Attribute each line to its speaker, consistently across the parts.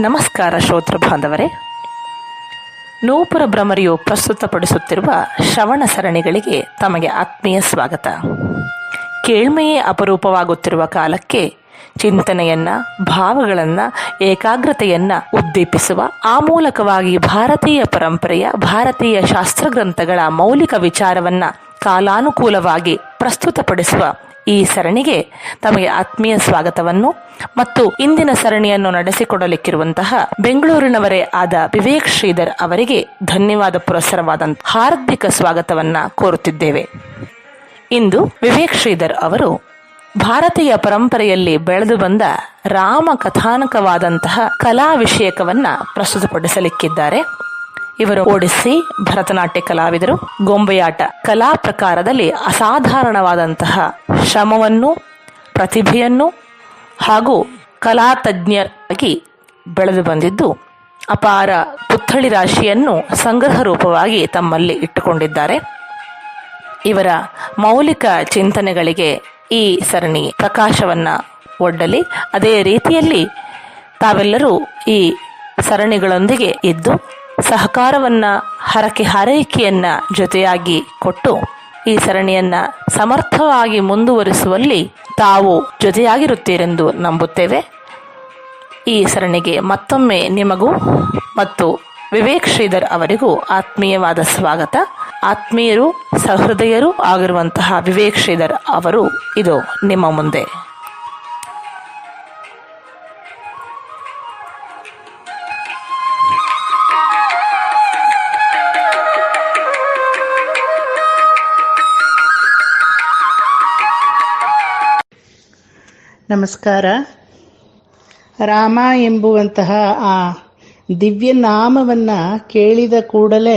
Speaker 1: ನಮಸ್ಕಾರ ಶ್ರೋತೃ ಬಾಂಧವರೇ, ನೂಪುರ ಭ್ರಮರಿಯು ಪ್ರಸ್ತುತಪಡಿಸುತ್ತಿರುವ ಶ್ರವಣ ಸರಣಿಗಳಿಗೆ ತಮಗೆ ಆತ್ಮೀಯ ಸ್ವಾಗತ. ಕೇಳ್ಮೆಯೇ ಅಪರೂಪವಾಗುತ್ತಿರುವ ಕಾಲಕ್ಕೆ ಚಿಂತನೆಯನ್ನ, ಭಾವಗಳನ್ನ, ಏಕಾಗ್ರತೆಯನ್ನ ಉದ್ದೀಪಿಸುವ, ಆ ಮೂಲಕವಾಗಿ ಭಾರತೀಯ ಪರಂಪರೆಯ, ಭಾರತೀಯ ಶಾಸ್ತ್ರಗ್ರಂಥಗಳ ಮೌಲಿಕ ವಿಚಾರವನ್ನ ಕಾಲಾನುಕೂಲವಾಗಿ ಪ್ರಸ್ತುತಪಡಿಸುವ ಈ ಸರಣಿಗೆ ತಮಗೆ ಆತ್ಮೀಯ ಸ್ವಾಗತವನ್ನು ಮತ್ತು ಇಂದಿನ ಸರಣಿಯನ್ನು ನಡೆಸಿಕೊಡಲಿಕ್ಕಿರುವಂತಹ ಬೆಂಗಳೂರಿನವರೇ ಆದ ವಿವೇಕ್ ಶ್ರೀಧರ್ ಅವರಿಗೆ ಧನ್ಯವಾದ ಪುರಸ್ಸರವಾದ ಹಾರ್ದಿಕ ಸ್ವಾಗತವನ್ನ ಕೋರುತ್ತಿದ್ದೇವೆ. ಇಂದು ವಿವೇಕ್ ಶ್ರೀಧರ್ ಅವರು ಭಾರತೀಯ ಪರಂಪರೆಯಲ್ಲಿ ಬೆಳೆದು ಬಂದ ರಾಮ ಕಥಾನಕವಾದಂತಹ ಕಲಾ ವಿಷಯಕವನ್ನ ಪ್ರಸ್ತುತಪಡಿಸಲಿಕ್ಕಿದ್ದಾರೆ. ಇವರು ಒಡಿಸ್ಸಿ, ಭರತನಾಟ್ಯ ಕಲಾವಿದರು. ಗೊಂಬೆಯಾಟ ಕಲಾ ಪ್ರಕಾರದಲ್ಲಿ ಅಸಾಧಾರಣವಾದಂತಹ ಶ್ರಮವನ್ನು, ಪ್ರತಿಭೆಯನ್ನು ಹಾಗೂ ಕಲಾತಜ್ಞರಾಗಿ ಬೆಳೆದು ಬಂದಿದ್ದು ಅಪಾರ ಪುತ್ಥಳಿ ರಾಶಿಯನ್ನು ಸಂಗ್ರಹ ರೂಪವಾಗಿ ತಮ್ಮಲ್ಲಿ ಇಟ್ಟುಕೊಂಡಿದ್ದಾರೆ. ಇವರ ಮೌಲಿಕ ಚಿಂತನೆಗಳಿಗೆ ಈ ಸರಣಿ ಪ್ರಕಾಶವನ್ನ ಒಡ್ಡಲಿ. ಅದೇ ರೀತಿಯಲ್ಲಿ ತಾವೆಲ್ಲರೂ ಈ ಸರಣಿಗಳೊಂದಿಗೆ ಇದ್ದು ಸಹಕಾರವನ್ನ, ಹರಕೆ ಹಾರೈಕೆಯನ್ನ ಜೊತೆಯಾಗಿ ಕೊಟ್ಟು ಈ ಸರಣಿಯನ್ನ ಸಮರ್ಥವಾಗಿ ಮುಂದುವರಿಸುವಲ್ಲಿ ತಾವು ಜೊತೆಯಾಗಿರುತ್ತೀರೆಂದು ನಂಬುತ್ತೇವೆ. ಈ ಸರಣಿಗೆ ಮತ್ತೊಮ್ಮೆ ನಿಮಗೂ ಮತ್ತು ವಿವೇಕ್ ಶ್ರೀಧರ್ ಅವರಿಗೂ ಆತ್ಮೀಯವಾದ ಸ್ವಾಗತ. ಆತ್ಮೀಯರು, ಸಹೃದಯರು ಆಗಿರುವಂತಹ ವಿವೇಕ್ ಶ್ರೀಧರ್ ಅವರು ಇದು ನಿಮ್ಮ ಮುಂದೆ.
Speaker 2: ನಮಸ್ಕಾರ. ರಾಮ ಎಂಬುವಂತಹ ಆ ದಿವ್ಯ ನಾಮವನ್ನು ಕೇಳಿದ ಕೂಡಲೇ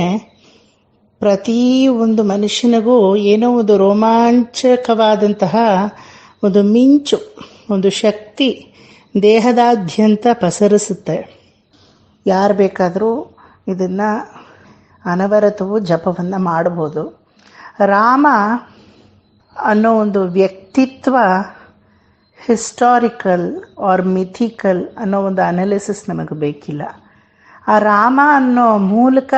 Speaker 2: ಪ್ರತಿ ಒಂದು ಮನುಷ್ಯನಿಗೂ ಏನೋ ಒಂದು ರೋಮಾಂಚಕವಾದಂತಹ ಒಂದು ಮಿಂಚು, ಒಂದು ಶಕ್ತಿ ದೇಹದಾದ್ಯಂತ ಪಸರಿಸುತ್ತೆ. ಯಾರು ಬೇಕಾದರೂ ಇದನ್ನು ಅನವರತವೂ ಜಪವನ್ನು ಮಾಡ್ಬೋದು. ರಾಮ ಅನ್ನೋ ಒಂದು ವ್ಯಕ್ತಿತ್ವ ಹಿಸ್ಟಾರಿಕಲ್ ಆರ್ ಮಿಥಿಕಲ್ ಅನ್ನೋ ಒಂದು ಅನಾಲಿಸಿಸ್ ನಮಗೆ ಬೇಕಿಲ್ಲ. ಆ ರಾಮ ಅನ್ನೋ ಮೂಲಕ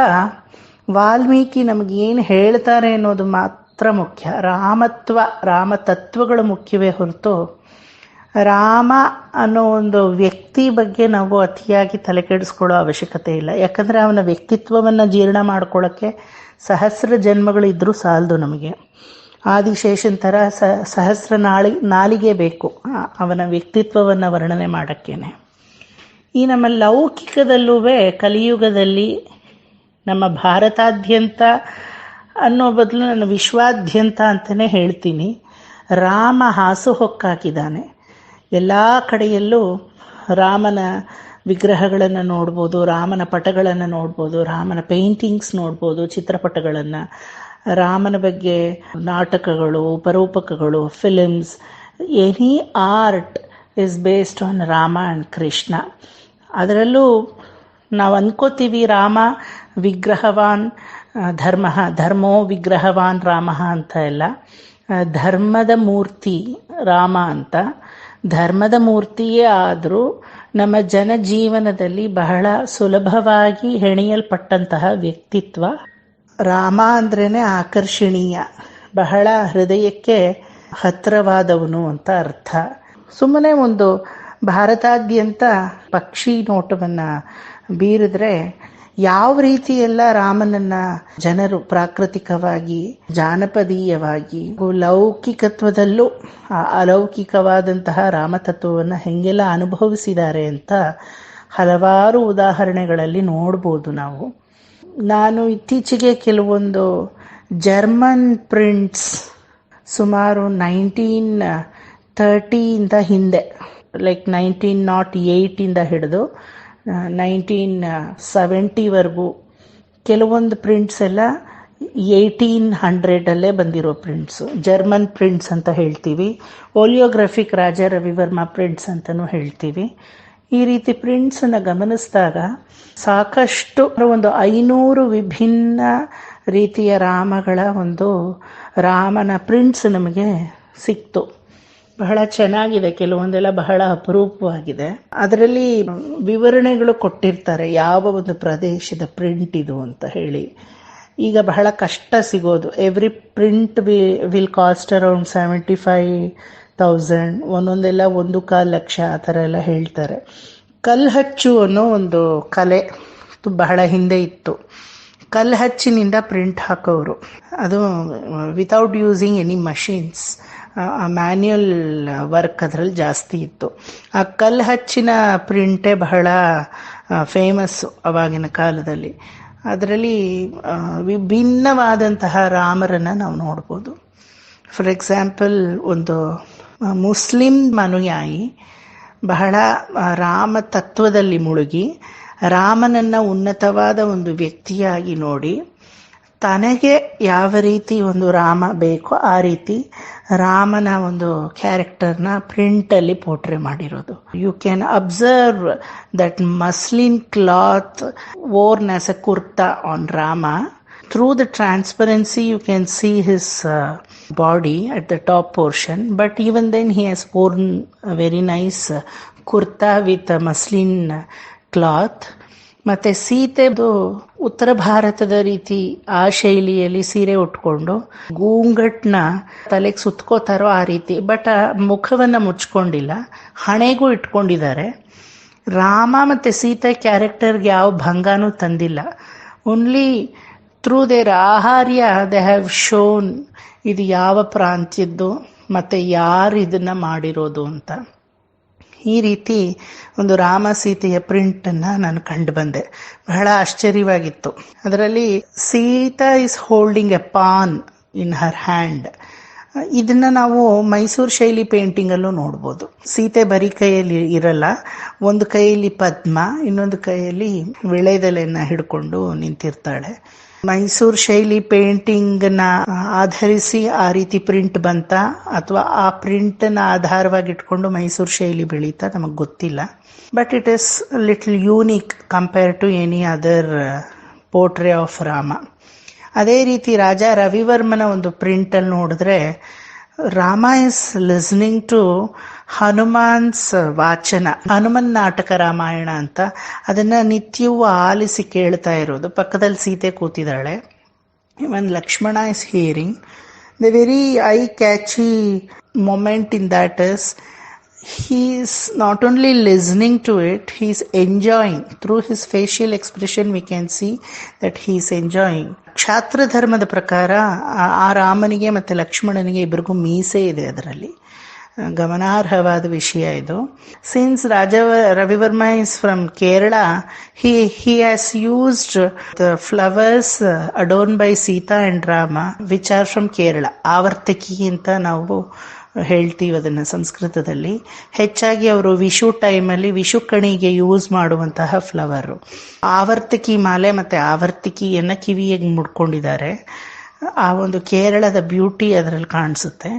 Speaker 2: ವಾಲ್ಮೀಕಿ ನಮಗೇನು ಹೇಳ್ತಾರೆ ಅನ್ನೋದು ಮಾತ್ರ ಮುಖ್ಯ. ರಾಮತತ್ವಗಳು ಮುಖ್ಯವೇ ಹೊರತು ರಾಮ ಅನ್ನೋ ಒಂದು ವ್ಯಕ್ತಿ ಬಗ್ಗೆ ನಾವು ಅತಿಯಾಗಿ ತಲೆ ಕೆಡಿಸ್ಕೊಳ್ಳೋ ಅವಶ್ಯಕತೆ ಇಲ್ಲ. ಯಾಕಂದರೆ ಅವನ ವ್ಯಕ್ತಿತ್ವವನ್ನು ಜೀರ್ಣ ಮಾಡ್ಕೊಳ್ಳೋಕ್ಕೆ ಸಹಸ್ರ ಜನ್ಮಗಳಿದ್ರೂ ಸಾಲದು ನಮಗೆ. ಆದಿಶೇಷನ್ ಥರ ಸಹಸ್ರ ನಾಲಿಗೆ ಬೇಕು ಅವನ ವ್ಯಕ್ತಿತ್ವವನ್ನು ವರ್ಣನೆ ಮಾಡೋಕ್ಕೇನೆ. ಈ ನಮ್ಮ ಲೌಕಿಕದಲ್ಲೂ ಕಲಿಯುಗದಲ್ಲಿ ನಮ್ಮ ಭಾರತಾದ್ಯಂತ ಅನ್ನೋ ಬದಲು ನಾನು ವಿಶ್ವಾದ್ಯಂತ ಅಂತಲೇ ಹೇಳ್ತೀನಿ, ರಾಮ ಹಾಸುಹೊಕ್ಕಾಗಿದ್ದಾನೆ. ಎಲ್ಲ ಕಡೆಯಲ್ಲೂ ರಾಮನ ವಿಗ್ರಹಗಳನ್ನು ನೋಡ್ಬೋದು, ರಾಮನ ಪಟಗಳನ್ನು ನೋಡ್ಬೋದು, ರಾಮನ ಪೇಂಟಿಂಗ್ಸ್ ನೋಡ್ಬೋದು, ಚಿತ್ರಪಟಗಳನ್ನು, ರಾಮನ ಬಗ್ಗೆ ನಾಟಕಗಳು, ಉಪರೂಪಕಗಳು, films, any art is based on Rama and Krishna. ಅದರಲ್ಲೂ ನಾವು ಅಂದ್ಕೋತೀವಿ ರಾಮ ವಿಗ್ರಹವಾನ್ ಧರ್ಮೋ ವಿಗ್ರಹವಾನ್ ರಾಮ ಅಂತ ಎಲ್ಲ. ಧರ್ಮದ ಮೂರ್ತಿ ರಾಮ ಅಂತ. ಧರ್ಮದ ಮೂರ್ತಿಯೇ ಆದರೂ ನಮ್ಮ ಜನಜೀವನದಲ್ಲಿ ಬಹಳ ಸುಲಭವಾಗಿ ಹೆಣೆಯಲ್ಪಟ್ಟಂತಹ ವ್ಯಕ್ತಿತ್ವ ರಾಮ ಅಂದ್ರೇ ಆಕರ್ಷಣೀಯ, ಬಹಳ ಹೃದಯಕ್ಕೆ ಹತ್ತಿರವಾದವನು ಅಂತ ಅರ್ಥ. ಸುಮ್ಮನೆ ಒಂದು ಭಾರತಾದ್ಯಂತ ಪಕ್ಷಿ ನೋಟವನ್ನು ಬೀರಿದ್ರೆ ಯಾವ ರೀತಿಯೆಲ್ಲ ರಾಮನನ್ನ ಜನರು ಪ್ರಾಕೃತಿಕವಾಗಿ, ಜಾನಪದೀಯವಾಗಿ, ಲೌಕಿಕತ್ವದಲ್ಲೂ ಅಲೌಕಿಕವಾದಂತಹ ರಾಮತತ್ವವನ್ನು ಹೆಂಗೆಲ್ಲ ಅನುಭವಿಸಿದ್ದಾರೆ ಅಂತ ಹಲವಾರು ಉದಾಹರಣೆಗಳಲ್ಲಿ ನೋಡ್ಬೋದು ನಾವು. ನಾನು ಇತ್ತೀಚೆಗೆ ಕೆಲವೊಂದು ಜರ್ಮನ್ ಪ್ರಿಂಟ್ಸ್ ಸುಮಾರು 1930 ಹಿಂದೆ, ಲೈಕ್ 1908 ಹಿಡಿದು 1970 ಕೆಲವೊಂದು ಪ್ರಿಂಟ್ಸ್ ಎಲ್ಲ 1800 ಬಂದಿರೋ ಪ್ರಿಂಟ್ಸು, ಜರ್ಮನ್ ಪ್ರಿಂಟ್ಸ್ ಅಂತ ಹೇಳ್ತೀವಿ. ಓಲಿಯೋಗ್ರಫಿಕ್ ರಾಜ ರವಿವರ್ಮ ಪ್ರಿಂಟ್ಸ್ ಅಂತಲೂ ಹೇಳ್ತೀವಿ. ಈ ರೀತಿ ಪ್ರಿಂಟ್ಸನ್ನು ಗಮನಿಸಿದಾಗ ಸಾಕಷ್ಟು ಒಂದು 500 ವಿಭಿನ್ನ ರೀತಿಯ ರಾಮಗಳ ಒಂದು ರಾಮನ ಪ್ರಿಂಟ್ಸ್ ನಮಗೆ ಸಿಕ್ತು. ಬಹಳ ಚೆನ್ನಾಗಿದೆ, ಕೆಲವೊಂದೆಲ್ಲ ಬಹಳ ಅಪರೂಪವಾಗಿದೆ. ಅದರಲ್ಲಿ ವಿವರಣೆಗಳು ಕೊಟ್ಟಿರ್ತಾರೆ ಯಾವ ಒಂದು ಪ್ರದೇಶದ ಪ್ರಿಂಟ್ ಇದು ಅಂತ ಹೇಳಿ. ಈಗ ಬಹಳ ಕಷ್ಟ ಸಿಗೋದು. Every print will cost around 75,000, ಒಂದೊಂದೆಲ್ಲ 1.25 lakh ಆ ಥರ ಎಲ್ಲ ಹೇಳ್ತಾರೆ. ಕಲ್ಹಚ್ಚು ಅನ್ನೋ ಒಂದು ಕಲೆ ಬಹಳ ಹಿಂದೆ ಇತ್ತು. ಕಲ್ಹಚ್ಚಿನಿಂದ ಪ್ರಿಂಟ್ ಹಾಕೋರು, ಅದು without using any machines. Manual work ಅದರಲ್ಲಿ ಜಾಸ್ತಿ ಇತ್ತು. ಆ ಕಲ್ಹಚ್ಚಿನ ಪ್ರಿಂಟೇ ಬಹಳ ಫೇಮಸ್ಸು ಅವಾಗಿನ ಕಾಲದಲ್ಲಿ. ಅದರಲ್ಲಿ ವಿಭಿನ್ನವಾದಂತಹ ರಾಮರನ್ನು ನಾವು ನೋಡ್ಬೋದು. ಫಾರ್ ಎಕ್ಸಾಂಪಲ್, ಒಂದು ಮುಸ್ಲಿಂ ಅನುಯಾಯಿ ಬಹಳ ರಾಮ ತತ್ವದಲ್ಲಿ ಮುಳುಗಿ ರಾಮನನ್ನು ಉನ್ನತವಾದ ಒಂದು ವ್ಯಕ್ತಿಯಾಗಿ ನೋಡಿ ತನಗೆ ಯಾವ ರೀತಿ ಒಂದು ರಾಮ ಬೇಕೋ ಆ ರೀತಿ ರಾಮನ ಒಂದು ಕ್ಯಾರೆಕ್ಟರ್ನ ಪ್ರಿಂಟಲ್ಲಿ ಪೋರ್ಟ್ರೇ ಮಾಡಿರೋದು. You can observe that muslin cloth worn as a kurta on Rama. Through the transparency you can see his body at the top portion, but even then he has worn a very nice kurta with a muslin cloth. ಮತ್ತೆ ಸೀತೆದು ಉತ್ತರ ಭಾರತದ ರೀತಿ ಆ ಶೈಲಿಯಲ್ಲಿ ಸೀರೆ ಉಟ್ಕೊಂಡು ಗೂಂಗಟ್ನ ತಲೆಗೆ ಸುತ್ಕೋತಾರೋ ಆ ರೀತಿ, ಬಟ್ ಆ ಮುಖವನ್ನು ಮುಚ್ಕೊಂಡಿಲ್ಲ, ಹಣೆಗೂ ಇಟ್ಕೊಂಡಿದ್ದಾರೆ. ರಾಮ ಮತ್ತು ಸೀತೆ ಕ್ಯಾರೆಕ್ಟರ್ಗೆ ಯಾವ ಭಂಗನೂ ತಂದಿಲ್ಲ. ಓನ್ಲಿ ಥ್ರೂ ದೇರ್ ಆಹಾರ್ಯ ದೇ ಹ್ಯಾವ್ ಶೋನ್ ಇದು ಯಾವ ಪ್ರಾಂತ್ಯದ್ದು ಮತ್ತು ಯಾರು ಇದನ್ನು ಮಾಡಿರೋದು ಅಂತ. ಈ ರೀತಿ ಒಂದು ರಾಮ ಸೀತೆಯ ಪ್ರಿಂಟನ್ನು ನಾನು ಕಂಡು ಬಂದೆ. ಬಹಳ ಆಶ್ಚರ್ಯವಾಗಿತ್ತು. ಅದರಲ್ಲಿ Sita is holding A PAN in her hand. ಇದನ್ನು ನಾವು ಮೈಸೂರು ಶೈಲಿ ಪೇಂಟಿಂಗಲ್ಲೂ ನೋಡ್ಬೋದು. ಸೀತೆ ಬರೀ ಕೈಯಲ್ಲಿ ಇರಲ್ಲ, ಒಂದು ಕೈಯಲ್ಲಿ ಪದ್ಮ, ಇನ್ನೊಂದು ಕೈಯಲ್ಲಿ ವಿಳೆದೆಲೆಯನ್ನು ಹಿಡ್ಕೊಂಡು ನಿಂತಿರ್ತಾಳೆ. ಮೈಸೂರು ಶೈಲಿ ಪೇಂಟಿಂಗ್ನ ಆಧರಿಸಿ ಆ ರೀತಿ ಪ್ರಿಂಟ್ ಬಂತ ಅಥವಾ ಆ ಪ್ರಿಂಟನ್ನು ಆಧಾರವಾಗಿ ಇಟ್ಕೊಂಡು ಮೈಸೂರು ಶೈಲಿ ಬೆಳೀತಾ ನಮಗೆ ಗೊತ್ತಿಲ್ಲ. But it is little unique compare to any other portray of Rama. ಅದೇ ರೀತಿ ರಾಜ ರವಿವರ್ಮನ ಒಂದು ಪ್ರಿಂಟಲ್ಲಿ ನೋಡಿದ್ರೆ Rama is listening to Hanuman's ವಾಚನ, ಹನುಮನ್ ನಾಟಕ ರಾಮಾಯಣ ಅಂತ. ಅದನ್ನು ನಿತ್ಯವೂ ಆಲಿಸಿ ಕೇಳ್ತಾ ಇರೋದು. ಪಕ್ಕದಲ್ಲಿ ಸೀತೆ ಕೂತಿದ್ದಾಳೆ. Even Lakshmana is hearing. The very eye catchy moment in that is he is not only listening to it, he is enjoying. Through his facial expression we can see that he is enjoying. ಕ್ಷಾತ್ರ ಧರ್ಮದ ಪ್ರಕಾರ ಆ ರಾಮನಿಗೆ ಮತ್ತು ಲಕ್ಷ್ಮಣನಿಗೆ ಇಬ್ಬರಿಗೂ ಮೀಸೆ ಇದೆ. ಅದರಲ್ಲಿ ಗಮನಾರ್ಹವಾದ ವಿಷಯ ಇದು. Since Raja Ravi Varma is from Kerala, he has used the flowers adorned by Sita and Rama which are from Kerala. ಆವರ್ತಕಿ ಅಂತ ನಾವು ಹೇಳ್ತೀವಿ ಅದನ್ನು ಸಂಸ್ಕೃತದಲ್ಲಿ. ಹೆಚ್ಚಾಗಿ ಅವರು ವಿಷು ಟೈಮಲ್ಲಿ ವಿಷು ಕಣಿಗೆ ಯೂಸ್ ಮಾಡುವಂತಹ ಫ್ಲವರು. ಆವರ್ತಕಿ ಮಾಲೆ ಮತ್ತು ಆವರ್ತಿಕಿಯನ್ನು ಕಿವಿಯಾಗಿ ಮುಡ್ಕೊಂಡಿದ್ದಾರೆ. ಆ ಒಂದು ಕೇರಳದ ಬ್ಯೂಟಿ ಅದರಲ್ಲಿ ಕಾಣಿಸುತ್ತೆ.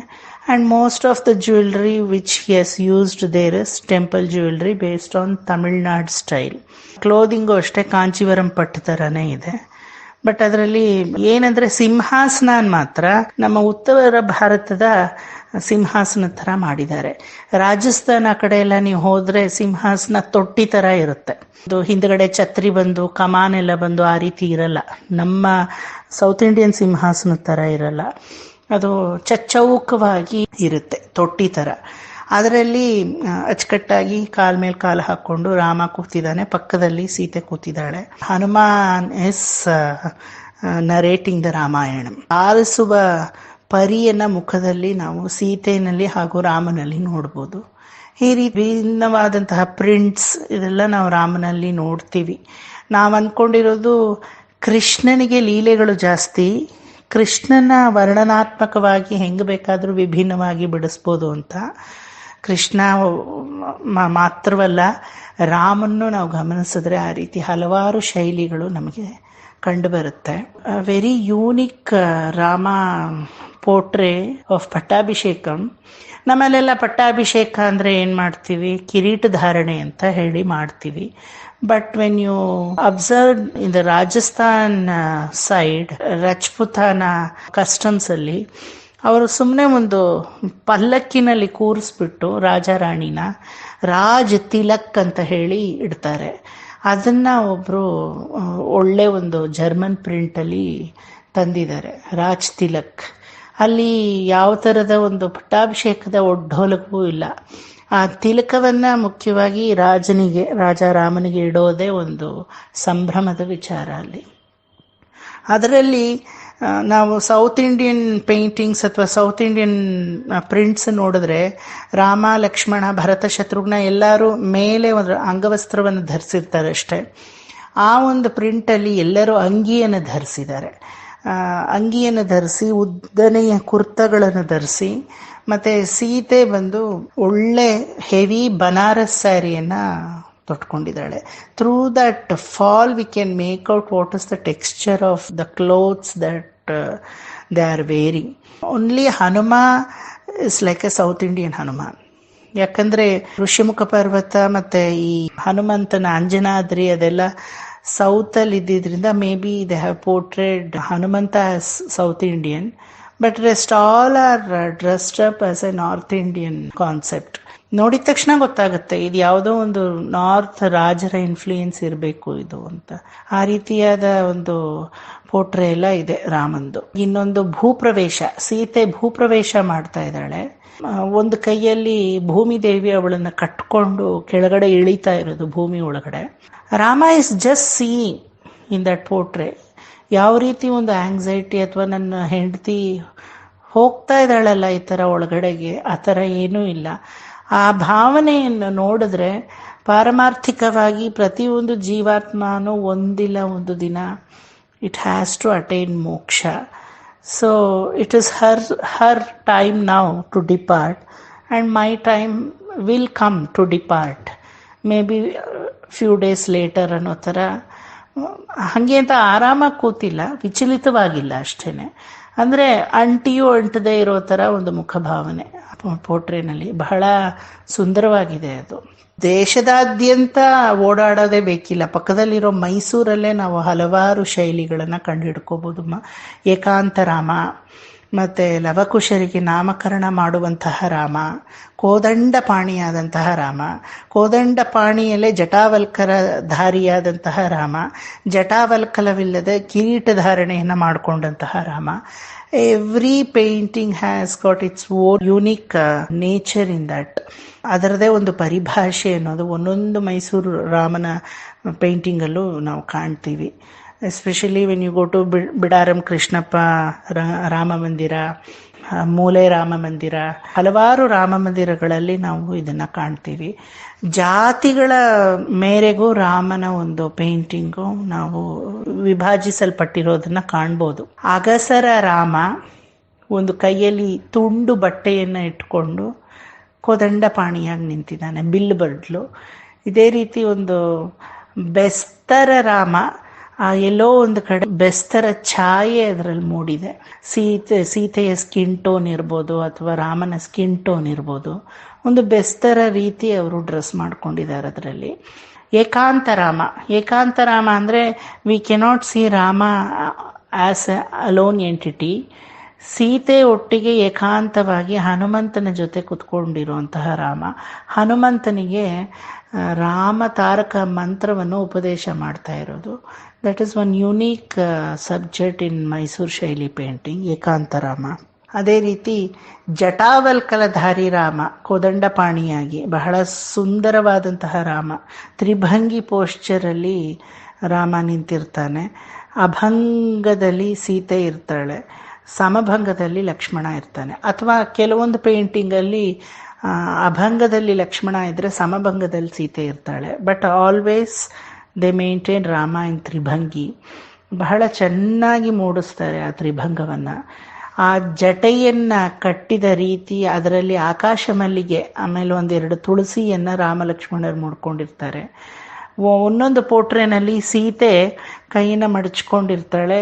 Speaker 2: And most of the jewellery which he has used there is temple jewellery based on Tamil Nadu style. Clothing ಅಷ್ಟೇ ಕಾಂಚೀವರಂ ಪಟ್ಟು ಥರನೇ ಇದೆ. ಬಟ್ ಅದರಲ್ಲಿ ಏನಂದರೆ ಸಿಂಹಾಸನ ಮಾತ್ರ ನಮ್ಮ ಉತ್ತರ ಭಾರತದ ಸಿಂಹಾಸನ ಥರ ಮಾಡಿದ್ದಾರೆ. ರಾಜಸ್ಥಾನ ಆ ಕಡೆ ಎಲ್ಲ ನೀವು ಹೋದರೆ ಸಿಂಹಾಸನ ತೊಟ್ಟಿ ಥರ ಇರುತ್ತೆ. ಅದು ಹಿಂದ್ಗಡೆ ಛತ್ರಿ ಬಂದು ಕಮಾನೆಲ್ಲ ಬಂದು ಆ ರೀತಿ ಇರಲ್ಲ. ನಮ್ಮ ಸೌತ್ ಇಂಡಿಯನ್ ಸಿಂಹಾಸನ ಥರ ಇರಲ್ಲ, ಅದು ಚಚ್ಚೌಕವಾಗಿ ಇರುತ್ತೆ, ತೊಟ್ಟಿ ಥರ. ಅದರಲ್ಲಿ ಅಚ್ಚುಕಟ್ಟಾಗಿ ಕಾಲ್ ಮೇಲೆ ಕಾಲು ಹಾಕ್ಕೊಂಡು ರಾಮ ಕೂತಿದ್ದಾನೆ, ಪಕ್ಕದಲ್ಲಿ ಸೀತೆ ಕೂತಿದ್ದಾಳೆ. Hanuman is narrating the Ramayana. ಆಲಿಸುವ ಪರಿಯನ್ನ ಮುಖದಲ್ಲಿ ನಾವು ಸೀತೆಯಲ್ಲಿ ಹಾಗೂ ರಾಮನಲ್ಲಿ ನೋಡ್ಬೋದು. ಈ ರೀತಿ ಭಿನ್ನವಾದಂತಹ ಪ್ರಿಂಟ್ಸ್ ಇದೆಲ್ಲ ನಾವು ರಾಮನಲ್ಲಿ ನೋಡ್ತೀವಿ. ನಾವು ಅಂದ್ಕೊಂಡಿರೋದು ಕೃಷ್ಣನಿಗೆ ಲೀಲೆಗಳು ಜಾಸ್ತಿ, ಕೃಷ್ಣನ ವರ್ಣನಾತ್ಮಕವಾಗಿ ಹೆಂಗೆ ಬೇಕಾದರೂ ವಿಭಿನ್ನವಾಗಿ ಬಿಡಿಸ್ಬೋದು ಅಂತ. ಕೃಷ್ಣ ಮಾತ್ರವಲ್ಲ, ರಾಮನ್ನು ನಾವು ಗಮನಿಸಿದ್ರೆ ಆ ರೀತಿ ಹಲವಾರು ಶೈಲಿಗಳು ನಮಗೆ ಕಂಡುಬರುತ್ತೆ. Very unique Rama portray of Pattabhishekam. ನಮ್ಮಲ್ಲೆಲ್ಲ ಪಟ್ಟಾಭಿಷೇಕ ಅಂದರೆ ಏನು ಮಾಡ್ತೀವಿ, ಕಿರೀಟ ಧಾರಣೆ ಅಂತ ಹೇಳಿ ಮಾಡ್ತೀವಿ. But when you observe in the Rajasthan side, Rajputana customs ಅಲ್ಲಿ ಅವರು ಸುಮ್ಮನೆ ಒಂದು ಪಲ್ಲಕ್ಕಿನಲ್ಲಿ ಕೂರಿಸ್ಬಿಟ್ಟು ರಾಜ ರಾಣಿನ ರಾಜ್ ತಿಲಕ್ ಅಂತ ಹೇಳಿ ಇಡ್ತಾರೆ. ಅದನ್ನು ಒಬ್ಬರು ಒಳ್ಳೆ ಒಂದು ಜರ್ಮನ್ ಪ್ರಿಂಟಲ್ಲಿ ತಂದಿದ್ದಾರೆ, ರಾಜ್ ತಿಲಕ್. ಅಲ್ಲಿ ಯಾವ ಥರದ ಒಂದು ಪಟ್ಟಾಭಿಷೇಕದ ಒಡ್ಡೋಲಕವೂ ಇಲ್ಲ. ಆ ತಿಲಕವನ್ನು ಮುಖ್ಯವಾಗಿ ರಾಜ ರಾಮನಿಗೆ ಇಡೋದೇ ಒಂದು ಸಂಭ್ರಮದ ವಿಚಾರ ಅಲ್ಲಿ. ಅದರಲ್ಲಿ ನಾವು ಸೌತ್ ಇಂಡಿಯನ್ ಪೇಂಟಿಂಗ್ಸ್ ಅಥವಾ ಸೌತ್ ಇಂಡಿಯನ್ ಪ್ರಿಂಟ್ಸ್ ನೋಡಿದ್ರೆ ರಾಮ, ಲಕ್ಷ್ಮಣ, ಭರತ, ಶತ್ರುಘ್ನ ಎಲ್ಲರೂ ಮೇಲೆ ಒಂದು ಅಂಗವಸ್ತ್ರವನ್ನು ಧರಿಸಿರ್ತಾರೆ ಅಷ್ಟೇ. ಆ ಒಂದು ಪ್ರಿಂಟಲ್ಲಿ ಎಲ್ಲರೂ ಅಂಗಿಯನ್ನು ಧರಿಸಿದ್ದಾರೆ. ಅಂಗಿಯನ್ನು ಧರಿಸಿ ಉದ್ದನೆಯ ಕುರ್ತಗಳನ್ನು ಧರಿಸಿ, ಮತ್ತು ಸೀತೆ ಬಂದು ಒಳ್ಳೆ ಹೆವಿ ಬನಾರಸ್ ಸ್ಯಾರಿಯನ್ನು ತೊಟ್ಕೊಂಡಿದ್ದಾಳೆ. Through that fall we can make out what is the texture of the clothes that they are wearing. Only Hanuma is like a South Indian Hanuman. ಯಾಕಂದರೆ ಋಷಿಮುಖ ಪರ್ವತ ಮತ್ತು ಈ ಹನುಮಂತನ ಅಂಜನಾದ್ರಿ ಅದೆಲ್ಲ ಸೌತಲ್ಲಿ ಇದ್ದಿದ್ದರಿಂದ maybe they have portrayed Hanumantha as South Indian, but rest all are dressed up as a North Indian concept. ನೋಡಿದ ತಕ್ಷಣ ಗೊತ್ತಾಗುತ್ತೆ ಇದು ಯಾವುದೋ ಒಂದು ನಾರ್ತ್ ರಾಜರ ಇನ್ಫ್ಲೂಯೆನ್ಸ್ ಇರಬೇಕು ಇದು ಅಂತ. ಆ ರೀತಿಯಾದ ಒಂದು ಪೋಟ್ರೆ ಎಲ್ಲ ಇದೆ ರಾಮಂದು. ಇನ್ನೊಂದು ಭೂಪ್ರವೇಶ, ಸೀತೆ ಭೂಪ್ರವೇಶ ಮಾಡ್ತಾ ಇದ್ದಾಳೆ. ಒಂದು ಕೈಯಲ್ಲಿ ಭೂಮಿ ದೇವಿ ಅವಳನ್ನು ಕಟ್ಕೊಂಡು ಕೆಳಗಡೆ ಇಳಿತಾ ಇರೋದು ಭೂಮಿ ಒಳಗಡೆ. Rama is just seeing in that portray. ಯಾವ ರೀತಿ ಒಂದು ಆಂಗ್ಸೈಟಿ ಅಥವಾ ನನ್ನ ಹೆಂಡತಿ ಹೋಗ್ತಾ ಇದ್ದಾಳಲ್ಲ ಈ ಥರ ಒಳಗಡೆಗೆ, ಆ ಥರ ಏನೂ ಇಲ್ಲ. ಆ ಭಾವನೆಯನ್ನು ನೋಡಿದ್ರೆ ಪಾರಮಾರ್ಥಿಕವಾಗಿ ಪ್ರತಿಯೊಂದು ಜೀವಾತ್ಮನೂ ಒಂದಿಲ್ಲ ಒಂದು ದಿನ it has to attain moksha. So it is her time now to depart and my time will come to depart may be few days later ಅನ್ನೋ ಥರ. ಹಾಗೆ ಅಂತ ಆರಾಮಾಗಿ ಕೂತಿಲ್ಲ, ವಿಚಲಿತವಾಗಿಲ್ಲ ಅಷ್ಟೇ. ಅಂದರೆ ಅಂಟಿಯೂ ಅಂಟದೇ ಇರೋ ಥರ ಒಂದು ಮುಖಭಾವನೆ ಪೋಟ್ರೇನಲ್ಲಿ ಬಹಳ ಸುಂದರವಾಗಿದೆ. ಅದು ದೇಶದಾದ್ಯಂತ ಓಡಾಡೋದೇ ಬೇಕಿಲ್ಲ, ಪಕ್ಕದಲ್ಲಿರೋ ಮೈಸೂರಲ್ಲೇ ನಾವು ಹಲವಾರು ಶೈಲಿಗಳನ್ನು ಕಂಡುಹಿಡ್ಕೋಬೋದು. ಏಕಾಂತ ರಾಮ, ಮತ್ತು ಲವಕುಶರಿಗೆ ನಾಮಕರಣ ಮಾಡುವಂತಹ ರಾಮ, ಕೋದಂಡಪಾಣಿಯಾದಂತಹ ರಾಮ, ಕೋದಂಡಪಾಣಿಯಲ್ಲೇ ಜಟಾವಲ್ಕರ ಧಾರಿಯಾದಂತಹ ರಾಮ, ಜಟಾವಲ್ಕಲವಿಲ್ಲದೆ ಕಿರೀಟಧಾರಣೆಯನ್ನು ಮಾಡಿಕೊಂಡಂತಹ Rama. Every painting has got its own unique nature in that. ಅದರದೇ ಒಂದು ಪರಿಭಾಷೆ ಅನ್ನೋದು ಒಂದೊಂದು ಮೈಸೂರು ರಾಮನ ಪೇಂಟಿಂಗಲ್ಲೂ ನಾವು ಕಾಣ್ತೀವಿ. Especially when you go to Bidaram Krishnappa Rama Mandir, ಮೂಲೆ ರಾಮ ಮಂದಿರ, ಹಲವಾರು ರಾಮ ಮಂದಿರಗಳಲ್ಲಿ ನಾವು ಇದನ್ನು ಕಾಣ್ತೀವಿ. ಜಾತಿಗಳ ಮೇರೆಗೂ ರಾಮನ ಒಂದು ಪೇಂಟಿಂಗು ನಾವು ವಿಭಾಜಿಸಲ್ಪಟ್ಟಿರೋದನ್ನು ಕಾಣ್ಬೋದು. ಅಗಸರ ರಾಮ ಒಂದು ಕೈಯಲ್ಲಿ ತುಂಡು ಬಟ್ಟೆಯನ್ನು ಇಟ್ಕೊಂಡು ಕೋದಂಡಪಾಣಿಯಾಗಿ ನಿಂತಿದ್ದಾನೆ, ಬಿಲ್ಲು ಬಡ್ಲು. ಇದೇ ರೀತಿ ಒಂದು ಬೆಸ್ತರ ರಾಮ, ಎಲ್ಲೋ ಒಂದು ಕಡೆ ಬೆಸ್ತರ ಛಾಯೆ ಅದರಲ್ಲಿ ಮೂಡಿದೆ. ಸೀತೆಯ ಸ್ಕಿನ್ ಟೋನ್ ಇರ್ಬೋದು ಅಥವಾ ರಾಮನ ಸ್ಕಿನ್ ಟೋನ್ ಇರ್ಬೋದು, ಒಂದು ಬೆಸ್ತರ ರೀತಿ ಅವರು ಡ್ರೆಸ್ ಮಾಡ್ಕೊಂಡಿದ್ದಾರೆ ಅದರಲ್ಲಿ. ಏಕಾಂತ ರಾಮ ಅಂದರೆ we cannot see Rama as A alone entity. Sita ಒಟ್ಟಿಗೆ ಏಕಾಂತವಾಗಿ ಹನುಮಂತನ ಜೊತೆ ಕುತ್ಕೊಂಡಿರುವಂತಹ ರಾಮ. ಹನುಮಂತನಿಗೆ ರಾಮ ತಾರಕ ಮಂತ್ರವನ್ನು ಉಪದೇಶ ಮಾಡ್ತಾ ಇರೋದು. That is one unique subject in Mysuru ಶೈಲಿ ಪೇಂಟಿಂಗ್, ಏಕಾಂತರಾಮ. ಅದೇ ರೀತಿ ಜಟಾವಲ್ಕಲಧಾರಿ ರಾಮ, ಕೋದಂಡಪಾಣಿಯಾಗಿ ಬಹಳ ಸುಂದರವಾದಂತಹ ರಾಮ. ತ್ರಿಭಂಗಿ ಪೋಶ್ಚರಲ್ಲಿ ರಾಮ ನಿಂತಿರ್ತಾನೆ. ಅಭಂಗದಲ್ಲಿ ಸೀತೆ ಇರ್ತಾಳೆ, ಸಮಭಂಗದಲ್ಲಿ ಲಕ್ಷ್ಮಣ ಇರ್ತಾನೆ. ಅಥವಾ ಕೆಲವೊಂದು ಪೇಂಟಿಂಗಲ್ಲಿ ಅಭಂಗದಲ್ಲಿ ಲಕ್ಷ್ಮಣ ಇದ್ದರೆ ಸಮಭಂಗದಲ್ಲಿ ಸೀತೆ ಇರ್ತಾಳೆ. But always they maintain Rama in tribhangi. ಬಹಳ ಚೆನ್ನಾಗಿ ಮೂಡಿಸ್ತಾರೆ ಆ ತ್ರಿಭಂಗವನ್ನು. ಆ ಜಟೆಯನ್ನು ಕಟ್ಟಿದ ರೀತಿ, ಅದರಲ್ಲಿ ಆಕಾಶ ಮಲ್ಲಿಗೆ, ಆಮೇಲೆ ಒಂದೆರಡು ತುಳಸಿಯನ್ನು ರಾಮ ಲಕ್ಷ್ಮಣರು ಮುಡ್ಕೊಂಡಿರ್ತಾರೆ. ಒಂದೊಂದು ಪೋಟ್ರೇನಲ್ಲಿ ಸೀತೆ ಕೈಯನ್ನು ಮಡಚ್ಕೊಂಡಿರ್ತಾಳೆ,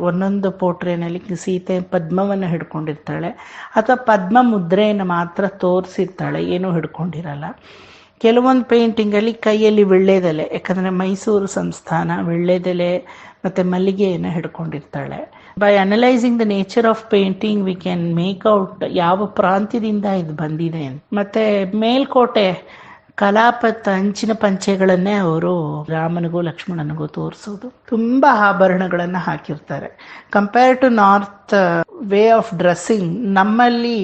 Speaker 2: ಒಂದೊಂದು ಪೋಟ್ರೇನಲ್ಲಿ ಸೀತೆ ಪದ್ಮವನ್ನು ಹಿಡ್ಕೊಂಡಿರ್ತಾಳೆ, ಅಥವಾ ಪದ್ಮ ಮುದ್ರೆಯನ್ನು ಮಾತ್ರ ತೋರಿಸಿರ್ತಾಳೆ, ಏನೂ ಹಿಡ್ಕೊಂಡಿರಲ್ಲ. ಕೆಲವೊಂದು ಪೇಂಟಿಂಗಲ್ಲಿ ಕೈಯಲ್ಲಿ ವೀಳ್ಯದೆಲೆ, ಯಾಕಂದರೆ ಮೈಸೂರು ಸಂಸ್ಥಾನ ವೀಳ್ಯದೆಲೆ ಮತ್ತು ಮಲ್ಲಿಗೆಯನ್ನು ಹಿಡ್ಕೊಂಡಿರ್ತಾಳೆ. By analysing the nature of painting we can make out ಯಾವ ಪ್ರಾಂತ್ಯದಿಂದ ಇದು ಬಂದಿದೆ ಅಂತ. ಮತ್ತೆ ಮೇಲ್ಕೋಟೆ ಕಲಾಪತ್ ಅಂಚಿನ ಪಂಚೆಗಳನ್ನೇ ಅವರು ರಾಮನಿಗೂ ಲಕ್ಷ್ಮಣನಿಗೂ ತೋರಿಸೋದು. ತುಂಬಾ ಆಭರಣಗಳನ್ನ ಹಾಕಿರ್ತಾರೆ. Compare to north way of dressing, ನಮ್ಮಲ್ಲಿ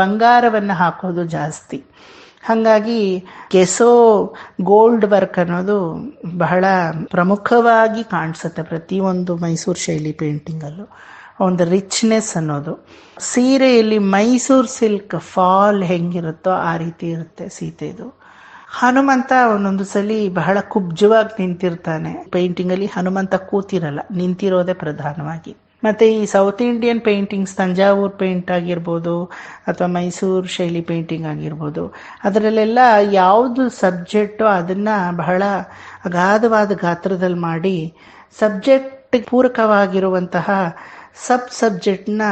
Speaker 2: ಬಂಗಾರವನ್ನ ಹಾಕೋದು ಜಾಸ್ತಿ. ಹಾಗಾಗಿ ಕೆಸೋ ಗೋಲ್ಡ್ ವರ್ಕ್ ಅನ್ನೋದು ಬಹಳ ಪ್ರಮುಖವಾಗಿ ಕಾಣಿಸುತ್ತೆ ಪ್ರತಿಯೊಂದು ಮೈಸೂರು ಶೈಲಿ ಪೇಂಟಿಂಗಲ್ಲೂ. ಒಂದು ರಿಚ್ನೆಸ್ ಅನ್ನೋದು. ಸೀರೆಯಲ್ಲಿ ಮೈಸೂರು ಸಿಲ್ಕ್ ಫಾಲ್ ಹೆಂಗಿರುತ್ತೋ ಆ ರೀತಿ ಇರುತ್ತೆ ಸೀತೆದು. ಹನುಮಂತ ಒಂದೊಂದು ಸಲ ಬಹಳ ಕುಬ್ಜವಾಗಿ ನಿಂತಿರ್ತಾನೆ. ಪೇಂಟಿಂಗ್ ಅಲ್ಲಿ ಹನುಮಂತ ಕೂತಿರಲ್ಲ, ನಿಂತಿರೋದೇ ಪ್ರಧಾನವಾಗಿ. ಮತ್ತೆ ಈ south Indian paintings, Thanjavur paint ಆಗಿರ್ಬೋದು ಅಥವಾ ಮೈಸೂರು ಶೈಲಿ ಪೇಂಟಿಂಗ್ ಆಗಿರ್ಬೋದು, ಅದರಲ್ಲೆಲ್ಲ ಯಾವುದು ಸಬ್ಜೆಕ್ಟು ಅದನ್ನ ಬಹಳ ಅಗಾಧವಾದ ಗಾತ್ರದಲ್ಲಿ ಮಾಡಿ ಸಬ್ಜೆಕ್ಟ್ ಪೂರಕವಾಗಿರುವಂತಹ ಸಬ್ಜೆಕ್ಟ್ನ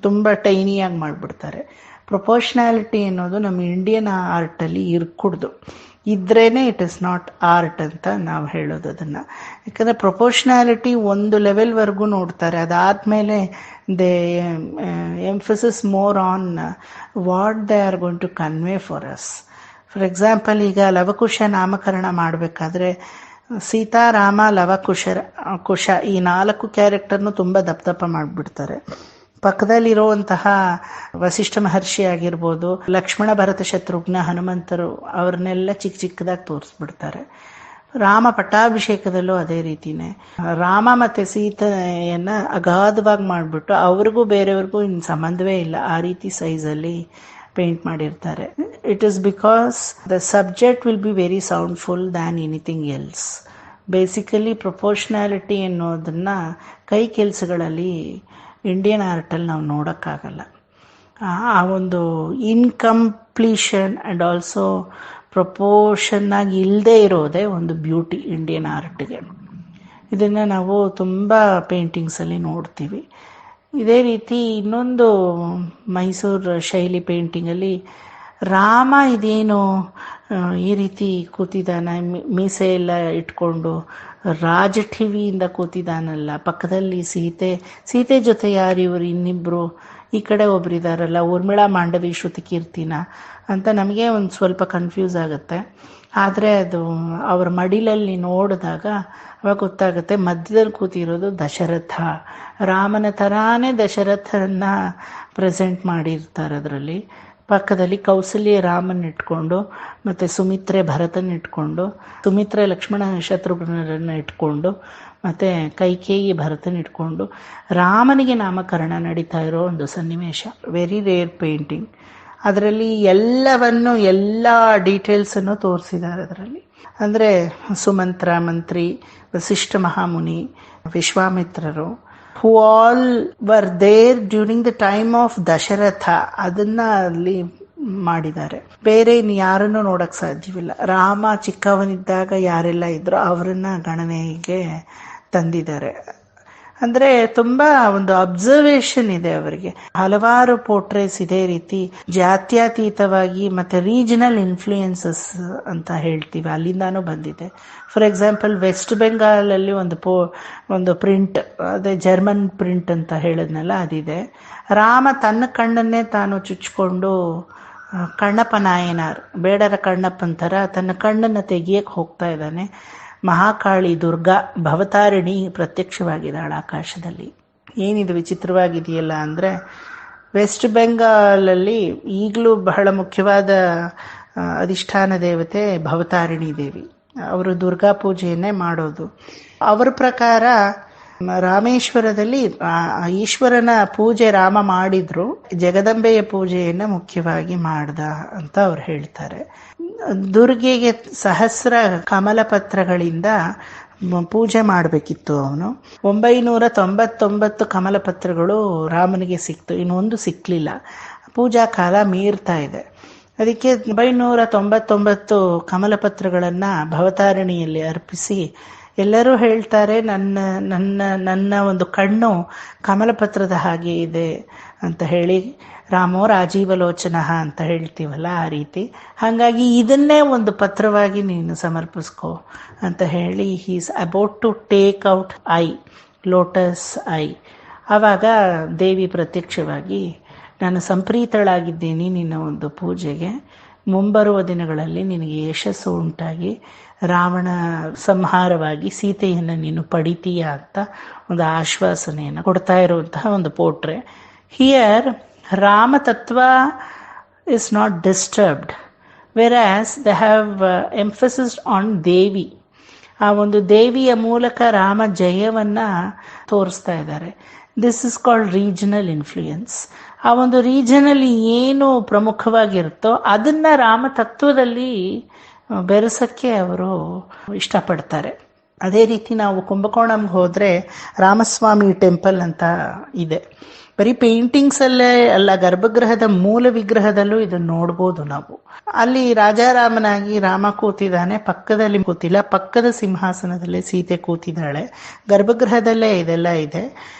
Speaker 2: ತುಂಬ ಟೈನಿಯಾಗಿ ಮಾಡಿಬಿಡ್ತಾರೆ. ಪ್ರೊಪೋರ್ಷನಾಲಿಟಿ ಅನ್ನೋದು ನಮ್ಮ ಇಂಡಿಯನ್ ಆರ್ಟಲ್ಲಿ ಇರ್ಕೂಡ್ದು. ಇದ್ರೇನೆ ಇಟ್ ಇಸ್ ನಾಟ್ ಆರ್ಟ್ ಅಂತ ನಾವು ಹೇಳೋದು ಅದನ್ನು. ಯಾಕಂದರೆ ಪ್ರೊಪೋರ್ಷನಾಲಿಟಿ ಒಂದು ಲೆವೆಲ್ವರೆಗೂ ನೋಡ್ತಾರೆ. ಅದಾದಮೇಲೆ they emphasis more on what they are going to convey for us. For example, ಈಗ ಲವಕುಶ ನಾಮಕರಣ ಮಾಡಬೇಕಾದ್ರೆ ಸೀತಾರಾಮ ಕುಶ ಈ 4 ಕ್ಯಾರೆಕ್ಟರ್ನು ತುಂಬ ದಪ್ಪ ಮಾಡಿಬಿಡ್ತಾರೆ. ಪಕ್ಕದಲ್ಲಿರುವಂತಹ ವಸಿಷ್ಠ ಮಹರ್ಷಿ ಆಗಿರ್ಬೋದು, ಲಕ್ಷ್ಮಣ ಭರತ ಶತ್ರುಘ್ನ ಹನುಮಂತರು, ಅವ್ರನ್ನೆಲ್ಲ ಚಿಕ್ಕದಾಗಿ ತೋರಿಸ್ಬಿಡ್ತಾರೆ. ರಾಮ ಪಟ್ಟಾಭಿಷೇಕದಲ್ಲೂ ಅದೇ ರೀತಿನೇ ರಾಮ ಮತ್ತೆ ಸೀತೆಯನ್ನ ಅಗಾಧವಾಗಿ ಮಾಡಿಬಿಟ್ಟು ಅವ್ರಿಗೂ ಬೇರೆಯವ್ರಿಗೂ ಇನ್ನು ಸಂಬಂಧವೇ ಇಲ್ಲ ಆ ರೀತಿ ಸೈಜಲ್ಲಿ ಪೇಂಟ್ ಮಾಡಿರ್ತಾರೆ. It is because the subject will be very soundful than anything else. Basically proportionality ಅನ್ನೋದನ್ನ ಕೈ ಕೆಲಸಗಳಲ್ಲಿ ಇಂಡಿಯನ್ ಆರ್ಟಲ್ಲಿ ನಾವು ನೋಡೋಕ್ಕಾಗಲ್ಲ. ಆ ಒಂದು ಇನ್ಕಂಪ್ಲೀಷನ್ ಆ್ಯಂಡ್ ಆಲ್ಸೋ ಪ್ರಪೋರ್ಷನ್ನಾಗಿ ಇಲ್ಲದೆ ಇರೋದೇ ಒಂದು ಬ್ಯೂಟಿ ಇಂಡಿಯನ್ ಆರ್ಟ್ಗೆ. ಇದನ್ನು ನಾವು ತುಂಬ ಪೇಂಟಿಂಗ್ಸಲ್ಲಿ ನೋಡ್ತೀವಿ. ಇದೇ ರೀತಿ ಇನ್ನೊಂದು ಮೈಸೂರು ಶೈಲಿ ಪೇಂಟಿಂಗಲ್ಲಿ ರಾಮ ಇದೇನು ಈ ರೀತಿ ಕೂತಿದ್ದಾನೆ, ಮೀಸೆ ಎಲ್ಲ ಇಟ್ಕೊಂಡು ರಾಜಠಿವಿಯಿಂದ ಕೂತಿದ್ದಾನಲ್ಲ, ಪಕ್ಕದಲ್ಲಿ ಸೀತೆ ಜೊತೆ ಯಾರು ಇವರು ಇನ್ನಿಬ್ರು, ಈ ಕಡೆ ಒಬ್ರಿದಾರಲ್ಲ ಊರ್ಮಿಳಾ ಮಾಂಡವಿ ಶ್ರುತಿ ಕೀರ್ತಿನ ಅಂತ ನಮಗೆ ಒಂದು ಸ್ವಲ್ಪ ಕನ್ಫ್ಯೂಸ್ ಆಗುತ್ತೆ. ಆದರೆ ಅದು ಅವ್ರ ಮಡಿಲಲ್ಲಿ ನೋಡಿದಾಗ ಅವಾಗ ಗೊತ್ತಾಗುತ್ತೆ ಮಧ್ಯದಲ್ಲಿ ಕೂತಿರೋದು ದಶರಥ. ರಾಮನ ಥರಾನೇ ದಶರಥನ ಪ್ರೆಸೆಂಟ್ ಮಾಡಿರ್ತಾರೆ ಅದರಲ್ಲಿ. ಪಕ್ಕದಲ್ಲಿ ಕೌಸಲ್ಯ ರಾಮನ್ ಇಟ್ಕೊಂಡು, ಮತ್ತು ಸುಮಿತ್ರೆ ಭರತನ್ ಇಟ್ಕೊಂಡು, ಸುಮಿತ್ರೆ ಲಕ್ಷ್ಮಣ ಶತ್ರುಘ್ನರನ್ನು ಇಟ್ಕೊಂಡು, ಮತ್ತು ಕೈಕೇಯಿ ಭರತನ್ ಇಟ್ಕೊಂಡು ರಾಮನಿಗೆ ನಾಮಕರಣ ನಡೀತಾ ಇರೋ ಒಂದು ಸನ್ನಿವೇಶ. Very rare painting. ಅದರಲ್ಲಿ ಎಲ್ಲ ಡೀಟೇಲ್ಸನ್ನು ತೋರಿಸಿದ್ದಾರೆ ಅದರಲ್ಲಿ. ಅಂದರೆ ಸುಮಂತ್ರ ಮಂತ್ರಿ, ವಸಿಷ್ಠ ಮಹಾಮುನಿ, ವಿಶ್ವಾಮಿತ್ರರು, who all were there during the time of Dasharatha, ಅದನ್ನ ಅಲ್ಲಿ ಮಾಡಿದ್ದಾರೆ. ಬೇರೆ ಯಾರನ್ನು ನೋಡಕ್ ಸಾಧ್ಯವಿಲ್ಲ. ರಾಮ ಚಿಕ್ಕವನಿದ್ದಾಗ ಯಾರೆಲ್ಲ ಇದ್ರು ಅವರನ್ನ ಗಣನೆಗೆ ತಂದಿದ್ದಾರೆ. ಅಂದ್ರೆ ತುಂಬಾ ಒಂದು ಅಬ್ಸರ್ವೇಷನ್ ಇದೆ ಅವರಿಗೆ. ಹಲವಾರು ಪೋರ್ಟ್ರೇಟ್ಸ್ ಇದೇ ರೀತಿ ಜಾತ್ಯತೀತವಾಗಿ ಮತ್ತೆ ರೀಜನಲ್ ಇನ್ಫ್ಲೂಯೆನ್ಸಸ್ ಅಂತ ಹೇಳ್ತೀವಿ, ಅಲ್ಲಿಂದಾನು ಬಂದಿದೆ. ಫಾರ್ ಎಕ್ಸಾಂಪಲ್, ವೆಸ್ಟ್ ಬೆಂಗಾಲಲ್ಲಿ ಒಂದು ಪ್ರಿಂಟ್, ಅದೇ ಜರ್ಮನ್ ಪ್ರಿಂಟ್ ಅಂತ ಹೇಳಿದ್ನಲ್ಲ, ಅದಿದೆ. ರಾಮ ತನ್ನ ಕಣ್ಣನ್ನೇ ತಾನು ಚುಚ್ಕೊಂಡು ಕಣ್ಣಪ್ಪ ನಾಯನಾರ್, ಬೇಡರ ಕಣ್ಣಪ್ಪನ ಥರ ತನ್ನ ಕಣ್ಣನ್ನು ತೆಗಿಯಕ್ಕೆ ಹೋಗ್ತಾ ಇದ್ದಾನೆ. ಮಹಾಕಾಳಿ ದುರ್ಗಾ ಭವತಾರಿಣಿ ಪ್ರತ್ಯಕ್ಷವಾಗಿದ್ದಾಳೆ ಆಕಾಶದಲ್ಲಿ. ಏನಿದು ವಿಚಿತ್ರವಾಗಿದೆಯಲ್ಲ ಅಂದರೆ, ವೆಸ್ಟ್ ಬೆಂಗಾಲಲ್ಲಿ ಈಗಲೂ ಬಹಳ ಮುಖ್ಯವಾದ ಅಧಿಷ್ಠಾನ ದೇವತೆ ಭವತಾರಿಣಿ ದೇವಿ. ಅವರು ದುರ್ಗಾ ಪೂಜೆಯನ್ನೇ ಮಾಡೋದು. ಅವರ ಪ್ರಕಾರ ರಾಮೇಶ್ವರದಲ್ಲಿ ಈಶ್ವರನ ಪೂಜೆ ರಾಮ ಮಾಡಿದ್ರು, ಜಗದಂಬೆಯ ಪೂಜೆಯನ್ನ ಮುಖ್ಯವಾಗಿ ಮಾಡ್ದ ಅಂತ ಅವ್ರು ಹೇಳ್ತಾರೆ. ದುರ್ಗೆಗೆ ಸಹಸ್ರ ಕಮಲ ಪತ್ರಗಳಿಂದ ಪೂಜೆ ಮಾಡಬೇಕಿತ್ತು ಅವನು. 999 ಕಮಲ ಪತ್ರಗಳು ರಾಮನಿಗೆ ಸಿಕ್ತು, ಇನ್ನೊಂದು ಸಿಕ್ಲಿಲ್ಲ. ಪೂಜಾ ಕಾಲ ಮೀರ್ತಾ ಇದೆ. ಅದಕ್ಕೆ 999 ಕಮಲ ಪತ್ರಗಳನ್ನ ಭವತಾರಿಣಿಯಲ್ಲಿ ಅರ್ಪಿಸಿ ಎಲ್ಲರೂ ಹೇಳ್ತಾರೆ, ನನ್ನ ಒಂದು ಕಣ್ಣು ಕಮಲಪತ್ರದ ಹಾಗೆ ಇದೆ ಅಂತ ಹೇಳಿ, ರಾಮೋ ರಾಜೀವಲೋಚನ ಅಂತ ಹೇಳ್ತೀವಲ್ಲ ಆ ರೀತಿ. ಹಾಗಾಗಿ ಇದನ್ನೇ ಒಂದು ಪತ್ರವಾಗಿ ನೀನು ಸಮರ್ಪಿಸ್ಕೋ ಅಂತ ಹೇಳಿ, he's about to take out eye, lotus eye. ಆವಾಗ ದೇವಿ ಪ್ರತ್ಯಕ್ಷವಾಗಿ, ನಾನು ಸಂಪ್ರೀತಳಾಗಿದ್ದೀನಿ ನಿನ್ನ ಒಂದು ಪೂಜೆಗೆ, ಮುಂಬರುವ ದಿನಗಳಲ್ಲಿ ನಿನಗೆ ಯಶಸ್ಸು ಉಂಟಾಗಿ ರಾವಣ ಸಂಹಾರವಾಗಿ ಸೀತೆಯನ್ನು ನೀನು ಪಡಿತೀಯ ಅಂತ ಒಂದು ಆಶ್ವಾಸನೆಯನ್ನು ಕೊಡ್ತಾ ಇರುವಂತಹ ಒಂದು ಪೋಟ್ರೆ. ಹಿಯರ್ ರಾಮತತ್ವ is not disturbed, whereas they have emphasised on Devi. ಆ ಒಂದು ದೇವಿಯ ಮೂಲಕ ರಾಮ ಜಯವನ್ನು ತೋರಿಸ್ತಾ ಇದ್ದಾರೆ. This is called regional influence. ಆ ಒಂದು ರೀಜನಲ್ಲಿ ಏನು ಪ್ರಮುಖವಾಗಿರುತ್ತೋ ಅದನ್ನು ರಾಮತತ್ವದಲ್ಲಿ ಬೆರೆಸೋಕ್ಕೆ ಅವರು ಇಷ್ಟಪಡ್ತಾರೆ. ಅದೇ ರೀತಿ ನಾವು ಕುಂಭಕೋಣಂಗೆ ಹೋದರೆ ರಾಮಸ್ವಾಮಿ ಟೆಂಪಲ್ ಅಂತ ಇದೆ. ಬರೀ ಪೇಂಟಿಂಗ್ಸಲ್ಲೇ ಅಲ್ಲ, ಗರ್ಭಗೃಹದ ಮೂಲ ವಿಗ್ರಹದಲ್ಲೂ ಇದನ್ನು ನೋಡ್ಬೋದು ನಾವು. ಅಲ್ಲಿ ರಾಜಾರಾಮನಾಗಿ ರಾಮ ಕೂತಿದ್ದಾನೆ, ಪಕ್ಕದಲ್ಲಿ ಕೂತಿಲ್ಲ, ಪಕ್ಕದ ಸಿಂಹಾಸನದಲ್ಲೇ ಸೀತೆ ಕೂತಿದ್ದಾಳೆ. ಗರ್ಭಗೃಹದಲ್ಲೇ ಇದೆಲ್ಲ ಇದೆ.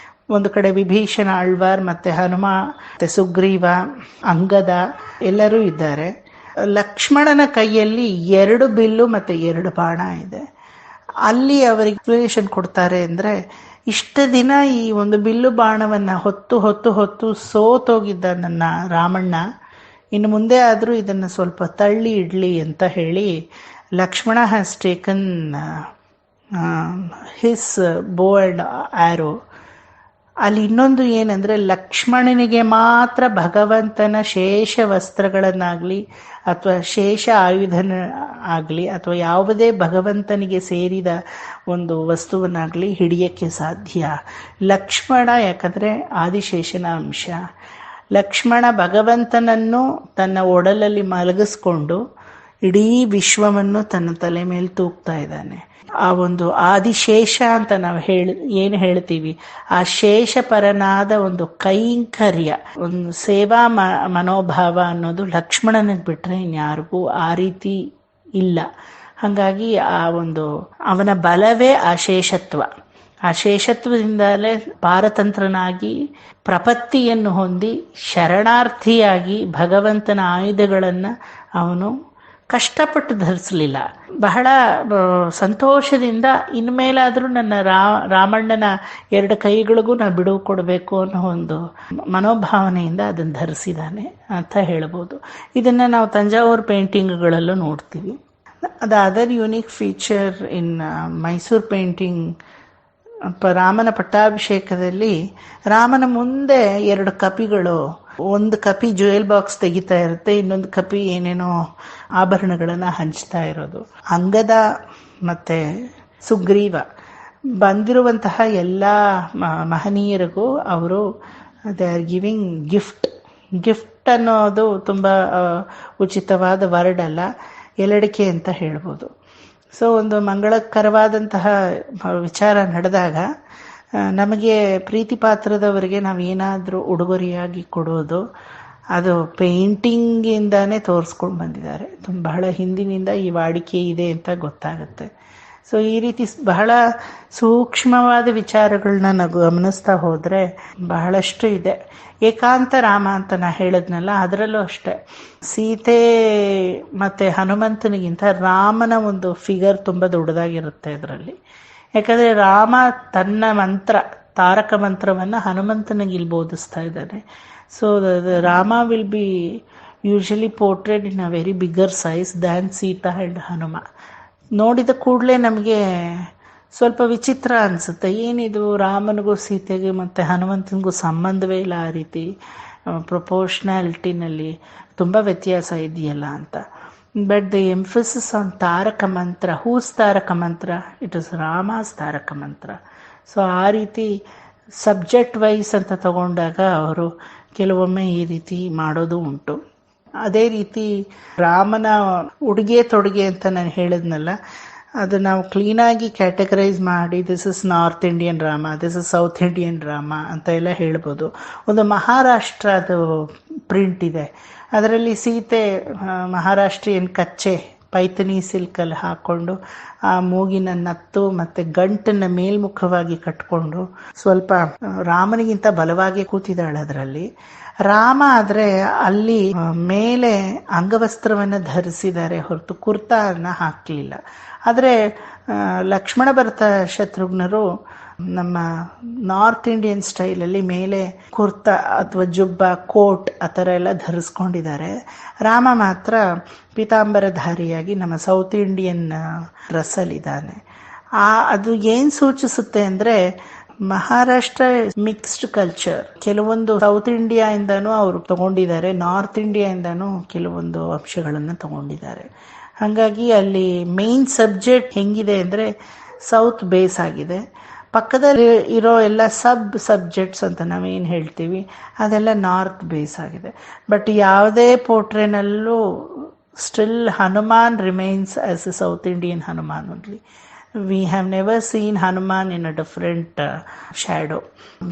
Speaker 2: ಒಂದು ಕಡೆ ವಿಭೀಷಣ, ಆಳ್ವಾರ್, ಮತ್ತೆ ಹನುಮ, ಮತ್ತೆ ಸುಗ್ರೀವ, ಅಂಗದ ಎಲ್ಲರೂ ಇದ್ದಾರೆ. ಲಕ್ಷ್ಮಣನ ಕೈಯಲ್ಲಿ 2 ಬಿಲ್ಲು ಮತ್ತು 2 ಬಾಣ ಇದೆ. ಅಲ್ಲಿ ಅವರಿಗೆ ಎಕ್ಸ್ಪ್ಲನೇಷನ್ ಕೊಡ್ತಾರೆ ಅಂದರೆ, ಇಷ್ಟ ದಿನ ಈ ಒಂದು ಬಿಲ್ಲು ಬಾಣವನ್ನು ಹೊತ್ತು ಸೋತೋಗಿದ್ದ ನನ್ನ ರಾಮಣ್ಣ, ಇನ್ನು ಮುಂದೆ ಆದರೂ ಇದನ್ನು ಸ್ವಲ್ಪ ತಳ್ಳಿ ಇಡಲಿ ಅಂತ ಹೇಳಿ ಲಕ್ಷ್ಮಣ ಹ್ಯಾಸ್ ಟೇಕನ್ ಹಿಸ್ ಬೋ ಆ್ಯಂಡ್ ಆ್ಯರೋ. ಅಲ್ಲಿ ಇನ್ನೊಂದು ಏನಂದರೆ, ಲಕ್ಷ್ಮಣನಿಗೆ ಮಾತ್ರ ಭಗವಂತನ ಶೇಷ ವಸ್ತ್ರಗಳನ್ನಾಗಲಿ ಅಥವಾ ಶೇಷ ಆಯುಧನ ಆಗಲಿ ಅಥವಾ ಯಾವುದೇ ಭಗವಂತನಿಗೆ ಸೇರಿದ ಒಂದು ವಸ್ತುವನ್ನಾಗಲಿ ಹಿಡಿಯೋಕ್ಕೆ ಸಾಧ್ಯ. ಲಕ್ಷ್ಮಣ ಯಾಕಂದರೆ ಆದಿಶೇಷನ ಅಂಶ. ಲಕ್ಷ್ಮಣ ಭಗವಂತನನ್ನು ತನ್ನ ಒಡಲಲ್ಲಿ ಮಲಗಿಸ್ಕೊಂಡು ಇಡೀ ವಿಶ್ವವನ್ನು ತನ್ನ ತಲೆ ಮೇಲೆ ತೂಗ್ತಾ ಇದ್ದಾನೆ. ಆ ಒಂದು ಆದಿಶೇಷ ಅಂತ ನಾವು ಏನು ಹೇಳ್ತೀವಿ, ಆ ಶೇಷಪರನಾದ ಒಂದು ಕೈಂಕರ್ಯ, ಒಂದು ಸೇವಾ ಮನೋಭಾವ ಅನ್ನೋದು ಲಕ್ಷ್ಮಣನಿಗೆ ಬಿಟ್ಟರೆ ಇನ್ಯಾರಿಗೂ ಆ ರೀತಿ ಇಲ್ಲ. ಹಾಗಾಗಿ ಆ ಒಂದು ಅವನ ಬಲವೇ ಆ ಶೇಷತ್ವ. ಆ ಶೇಷತ್ವದಿಂದಲೇ ಪಾರತಂತ್ರನಾಗಿ ಪ್ರಪತ್ತಿಯನ್ನು ಹೊಂದಿ ಶರಣಾರ್ಥಿಯಾಗಿ ಭಗವಂತನ ಆಯುಧಗಳನ್ನು ಅವನು ಕಷ್ಟಪಟ್ಟು ಧರಿಸಲಿಲ್ಲ. ಬಹಳ ಸಂತೋಷದಿಂದ ಇನ್ಮೇಲಾದರೂ ನನ್ನ ರಾಮಣ್ಣನ 2 ಕೈಗಳಿಗೂ ನಾನು ಬಿಡುವು ಕೊಡಬೇಕು ಅನ್ನೋ ಒಂದು ಮನೋಭಾವನೆಯಿಂದ ಅದನ್ನು ಧರಿಸಿದ್ದಾನೆ ಅಂತ ಹೇಳ್ಬೋದು. ಇದನ್ನು ನಾವು ತಂಜಾವೂರು ಪೇಂಟಿಂಗ್ಗಳಲ್ಲೂ ನೋಡ್ತೀವಿ. The other unique feature in Mysuru painting, ರಾಮನ ಪಟ್ಟಾಭಿಷೇಕದಲ್ಲಿ ರಾಮನ ಮುಂದೆ 2 ಕಪಿಗಳು, ಒಂದು ಕಪಿ ಜ್ಯುವೆಲ್ ಬಾಕ್ಸ್ ತೆಗಿತಾ ಇರುತ್ತೆ, ಇನ್ನೊಂದು ಕಪಿ ಏನೇನೋ ಆಭರಣಗಳನ್ನು ಹಂಚ್ತಾ ಇರೋದು. ಅಂಗದ ಮತ್ತು ಸುಗ್ರೀವ ಬಂದಿರುವಂತಹ ಎಲ್ಲ ಮಹನೀಯರಿಗೂ ಅವರು ದೇ ಆರ್ ಗಿವಿಂಗ್ ಗಿಫ್ಟ್ ಅನ್ನೋದು ತುಂಬ ಉಚಿತವಾದ ವರ್ಡ್ ಅಲ್ಲ, ಎಲಡಿಕೆ ಅಂತ ಹೇಳ್ಬೋದು. ಸೊ ಒಂದು ಮಂಗಳಕರವಾದಂತಹ ವಿಚಾರ ನಡೆದಾಗ ನಮಗೆ ಪ್ರೀತಿ ಪಾತ್ರದವರಿಗೆ ನಾವು ಏನಾದರೂ ಉಡುಗೊರೆಯಾಗಿ ಕೊಡೋದು, ಅದು ಪೇಂಟಿಂಗಿಂದಾನೇ ತೋರಿಸ್ಕೊಂಡು ಬಂದಿದ್ದಾರೆ. ಬಹಳ ಹಿಂದಿನಿಂದ ಈ ವಾಡಿಕೆ ಇದೆ ಅಂತ ಗೊತ್ತಾಗುತ್ತೆ. ಸೊ ಈ ರೀತಿ ಬಹಳ ಸೂಕ್ಷ್ಮವಾದ ವಿಚಾರಗಳನ್ನ ನಾವು ಗಮನಿಸ್ತಾ ಹೋದರೆ ಬಹಳಷ್ಟು ಇದೆ. ಏಕಾಂತ ರಾಮ ಅಂತ ನಾ ಹೇಳಿದ್ನಲ್ಲ, ಅದರಲ್ಲೂ ಅಷ್ಟೆ ಸೀತೆ ಮತ್ತು ಹನುಮಂತನಿಗಿಂತ ರಾಮನ ಒಂದು ಫಿಗರ್ ತುಂಬ ದೊಡ್ಡದಾಗಿರುತ್ತೆ ಇದರಲ್ಲಿ. ಯಾಕಂದರೆ ರಾಮ ತನ್ನ ತಾರಕ ಮಂತ್ರವನ್ನು ಹನುಮಂತನಿಗೆ ಇಲ್ಲಿ ಬೋಧಿಸ್ತಾ ಇದ್ದಾನೆ. So Rama will be usually portrait in a very bigger size than Sita and Hanuma. ನೋಡಿದ ಕೂಡಲೇ ನಮಗೆ ಸ್ವಲ್ಪ ವಿಚಿತ್ರ ಅನಿಸುತ್ತೆ, ಏನಿದು ರಾಮನಿಗೂ ಸೀತೆಗೆ ಮತ್ತು ಹನುಮಂತನಿಗೂ ಸಂಬಂಧವೇ ಇಲ್ಲ, ಆ ರೀತಿ ಪ್ರೊಪೋರ್ಷನಾಲಿಟಿನಲ್ಲಿ ತುಂಬ ವ್ಯತ್ಯಾಸ ಇದೆಯಲ್ಲ ಅಂತ. ಬಟ್ ದ ಎಂಫಸಿಸ್ ಆನ್ ತಾರಕ ಮಂತ್ರ, ಹೂಸ್ ತಾರಕ ಮಂತ್ರ, ಇಟ್ ಇಸ್ ರಾಮಾಸ್ ತಾರಕ ಮಂತ್ರ. ಸೊ ಆ ರೀತಿ ಸಬ್ಜೆಕ್ಟ್ ವೈಸ್ ಅಂತ ತಗೊಂಡಾಗ ಅವರು ಕೆಲವೊಮ್ಮೆ ಈ ರೀತಿ ಮಾಡೋದು ಉಂಟು. ಅದೇ ರೀತಿ ರಾಮನ ಉಡುಗೆ ತೊಡುಗೆ ಅಂತ ನಾನು ಹೇಳಿದ್ನಲ್ಲ, ಅದು ನಾವು ಕ್ಲೀನಾಗಿ ಕ್ಯಾಟಗರೈಸ್ ಮಾಡಿ this is north Indian Rama, this is south Indian Rama ಅಂತ ಎಲ್ಲ ಹೇಳ್ಬೋದು. ಒಂದು ಮಹಾರಾಷ್ಟ್ರದ ಪ್ರಿಂಟ್ ಇದೆ, ಅದರಲ್ಲಿ ಸೀತೆ ಮಹಾರಾಷ್ಟ್ರೀಯನ್ ಕಚ್ಚೆ ಪೈಥನಿ ಸಿಲ್ಕಲ್ಲಿ ಹಾಕ್ಕೊಂಡು ಆ ಮೂಗಿನ ನತ್ತು ಮತ್ತು ಗಂಟನ್ನು ಮೇಲ್ಮುಖವಾಗಿ ಕಟ್ಕೊಂಡು ಸ್ವಲ್ಪ ರಾಮನಿಗಿಂತ ಬಲವಾಗಿ ಕೂತಿದ್ದಾಳೆ ಅದರಲ್ಲಿ. ರಾಮ ಆದರೆ ಅಲ್ಲಿ ಮೇಲೆ ಅಂಗವಸ್ತ್ರವನ್ನು ಧರಿಸಿದ್ದಾರೆ ಹೊರತು ಕುರ್ತಾನ ಹಾಕಲಿಲ್ಲ. ಆದರೆ ಲಕ್ಷ್ಮಣ ಭರತ ಶತ್ರುಘ್ನರು ನಮ್ಮ ನಾರ್ತ್ ಇಂಡಿಯನ್ ಸ್ಟೈಲಲ್ಲಿ ಮೇಲೆ ಕುರ್ತಾ ಅಥವಾ ಜುಬ್ಬ ಕೋಟ್ ಆ ಥರ ಎಲ್ಲ ಧರಿಸ್ಕೊಂಡಿದ್ದಾರೆ. ರಾಮ ಮಾತ್ರ ಪೀತಾಂಬರಧಾರಿಯಾಗಿ ನಮ್ಮ ಸೌತ್ ಇಂಡಿಯನ್ ಡ್ರೆಸ್ಸಲ್ಲಿದ್ದಾನೆ. ಅದು ಏನು ಸೂಚಿಸುತ್ತೆ ಅಂದರೆ ಮಹಾರಾಷ್ಟ್ರ ಮಿಕ್ಸ್ಡ್ ಕಲ್ಚರ್. ಕೆಲವೊಂದು ಸೌತ್ ಇಂಡಿಯಾಯಿಂದನೂ ಅವರು ತಗೊಂಡಿದ್ದಾರೆ, ನಾರ್ತ್ ಇಂಡಿಯಾಯಿಂದನೂ ಕೆಲವೊಂದು ಅಂಶಗಳನ್ನು ತಗೊಂಡಿದ್ದಾರೆ. ಹಾಗಾಗಿ ಅಲ್ಲಿ ಮೇನ್ ಸಬ್ಜೆಕ್ಟ್ ಹೆಂಗಿದೆ ಅಂದರೆ ಸೌತ್ ಬೇಸ್ ಆಗಿದೆ. ಪಕ್ಕದಲ್ಲಿ ಇರೋ ಎಲ್ಲ ಸಬ್ಜೆಕ್ಟ್ಸ್ ಅಂತ ನಾವೇನು ಹೇಳ್ತೀವಿ ಅದೆಲ್ಲ ನಾರ್ತ್ ಬೇಸ್ ಆಗಿದೆ. ಬಟ್ ಯಾವುದೇ ಪೋರ್ಟ್ರೇನಲ್ಲೂ still Hanuman remains as a South Indian Hanuman only. We have never seen Hanuman in a different shadow.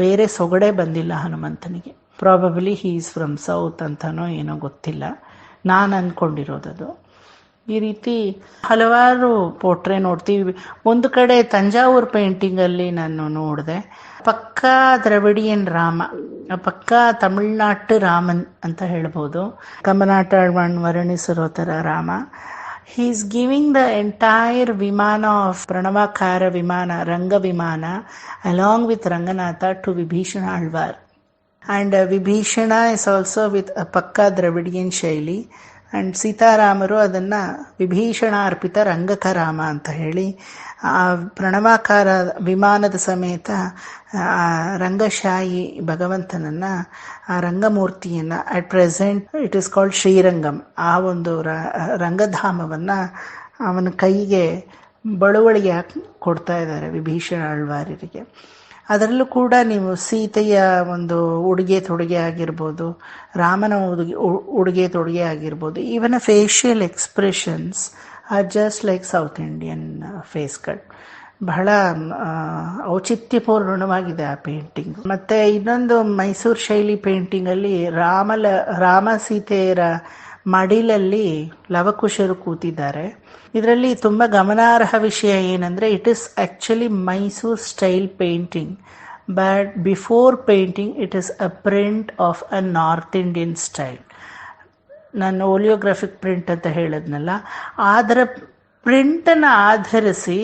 Speaker 2: ಬೇರೆ ಸೊಗಡೆ ಬಂದಿಲ್ಲ ಹನುಮಂತನಿಗೆ. Probably he is from South ಅಂತನೋ ಏನೋ ಗೊತ್ತಿಲ್ಲ, ನಾನು ಅಂದ್ಕೊಂಡಿರೋದದು. ಈ ರೀತಿ ಹಲವಾರು ಪೋರ್ಟ್ರೇ ನೋಡ್ತೀವಿ. ಒಂದು ಕಡೆ ತಂಜಾವೂರು ಪೇಂಟಿಂಗಲ್ಲಿ ನಾನು ನೋಡಿದೆ, ಪಕ್ಕಾ ದ್ರವಿಡಿಯನ್ ರಾಮ, ಪಕ್ಕಾ ತಮಿಳ್ನಾಡು ರಾಮನ್ ಅಂತ ಹೇಳ್ಬೋದು. ಕಮನಾಟಾಳ್ವಾಣ್ ವರ್ಣಿಸಿರೋ ಥರ Rama. He is giving the entire Vimana of Pranavakara Vimana, Ranga Vimana, along with Ranganatha to Vibhishana Alvar. And Vibhishana is also with a Pakka Dravidian Shaili. And ಸೀತಾರಾಮರು ಅದನ್ನು ವಿಭೀಷಣ ಅರ್ಪಿತ ರಂಗಕರಾಮ ಅಂತ ಹೇಳಿ ಆ ಪ್ರಣವಾಕಾರ ವಿಮಾನದ ಸಮೇತ ರಂಗಶಾಹಿ ಭಗವಂತನನ್ನು, ಆ ರಂಗಮೂರ್ತಿಯನ್ನು at present it is called Srirangam, ಆ ಒಂದು ರಂಗಧಾಮವನ್ನು ಅವನ ಕೈಗೆ ಬಳುವಳಿಗೆ ಕೊಡ್ತಾ ಇದ್ದಾರೆ ವಿಭೀಷಣ ಆಳ್ವಾರರಿಗೆ. ಅದರಲ್ಲೂ ಕೂಡ ನೀವು ಸೀತೆಯ ಒಂದು ಉಡುಗೆ ತೊಡುಗೆ ಆಗಿರ್ಬೋದು, ರಾಮನ ಉಡುಗೆ ತೊಡುಗೆ ಆಗಿರ್ಬೋದು, even facial expressions are just like south Indian face cut. ಬಹಳ ಔಚಿತ್ಯಪೂರ್ಣವಾಗಿದೆ ಆ ಪೇಂಟಿಂಗ್. ಮತ್ತು ಇನ್ನೊಂದು ಮೈಸೂರು ಶೈಲಿ ಪೇಂಟಿಂಗಲ್ಲಿ ರಾಮ ಸೀತೆಯರ ಮಡಿಲಲ್ಲಿ ಲವಕುಶರು ಕೂತಿದ್ದಾರೆ. ಇದರಲ್ಲಿ ತುಂಬ ಗಮನಾರ್ಹ ವಿಷಯ ಏನಂದರೆ it is actually Mysuru style painting, but before painting it is a print of a north Indian style. ನಾನು ಓಲಿಯೋಗ್ರಾಫಿಕ್ ಪ್ರಿಂಟ್ ಅಂತ ಹೇಳಿದ್ನಲ್ಲ, ಅದರ ಪ್ರಿಂಟನ್ನು ಆಧರಿಸಿ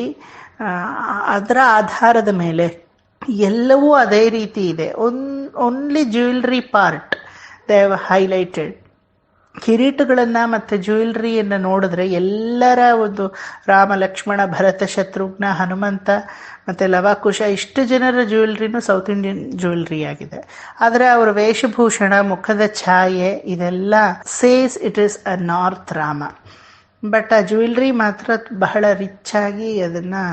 Speaker 2: ಅದರ ಆಧಾರದ ಮೇಲೆ ಎಲ್ಲವೂ ಅದೇ ರೀತಿ ಇದೆ. Only jewellery part they have highlighted. ಕಿರೀಟಗಳನ್ನು ಮತ್ತು ಜ್ಯುವೆಲ್ರಿಯನ್ನು ನೋಡಿದ್ರೆ ಎಲ್ಲರ ಒಂದು ರಾಮ ಲಕ್ಷ್ಮಣ ಭರತ ಶತ್ರುಘ್ನ ಹನುಮಂತ ಮತ್ತು ಲವಕುಶ ಇಷ್ಟು ಜನರ ಜ್ಯುವೆಲ್ರಿನೂ ಸೌತ್ ಇಂಡಿಯನ್ ಜ್ಯುವೆಲ್ರಿ ಆಗಿದೆ. ಆದರೆ ಅವರ ವೇಷಭೂಷಣ, ಮುಖದ ಛಾಯೆ ಇದೆಲ್ಲ says it is a north Rama. But ಆ ಜ್ಯುವೆಲ್ರಿ ಮಾತ್ರ ಬಹಳ ರಿಚ್ ಆಗಿ ಅದನ್ನು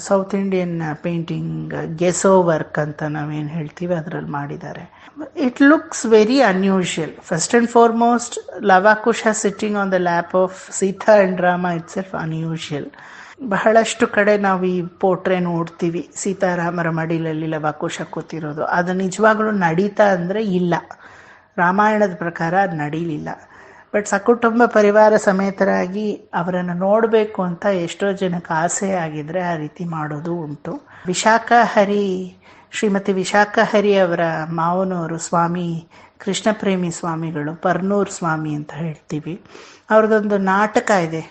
Speaker 2: south Indian painting gesso work ಅಂತ ನಾವೇನು ಹೇಳ್ತೀವಿ ಅದರಲ್ಲಿ ಮಾಡಿದ್ದಾರೆ. It looks very unusual. First and foremost Lava Kusha sitting on the lap of Sita and Rama itself unusual. ಬಹಳಷ್ಟು ಕಡೆ ನಾವು ಈ ಪೋರ್ಟ್ರೇ ನೋಡ್ತೀವಿ, ಸೀತಾರಾಮರ ಮಡಿಲಲ್ಲಿ ಲವಾಕುಶ ಕೂತಿರೋದು. ಅದು ನಿಜವಾಗ್ಲೂ ನಡೀತಾ ಅಂದರೆ ಇಲ್ಲ, ರಾಮಾಯಣದ ಪ್ರಕಾರ ಅದು ನಡೀಲಿಲ್ಲ. ಬಟ್ ಸಕುಟುಂಬ ಪರಿವಾರ ಸಮೇತರಾಗಿ ಅವರನ್ನು ನೋಡಬೇಕು ಅಂತ ಎಷ್ಟೋ ಜನಕ್ಕೆ ಆಸೆ ಆಗಿದ್ರೆ ಆ ರೀತಿ ಮಾಡೋದು ಉಂಟು. ಶ್ರೀಮತಿ ವಿಶಾಖಹರಿ ಅವರ ಮಾವನವರು ಸ್ವಾಮಿ ಕೃಷ್ಣ ಪ್ರೇಮಿ ಸ್ವಾಮಿಗಳು, ಪರ್ನೂರ್ ಸ್ವಾಮಿ ಅಂತ ಹೇಳ್ತೀವಿ. ಅವ್ರದ್ದೊಂದು ನಾಟಕ ಇದೆ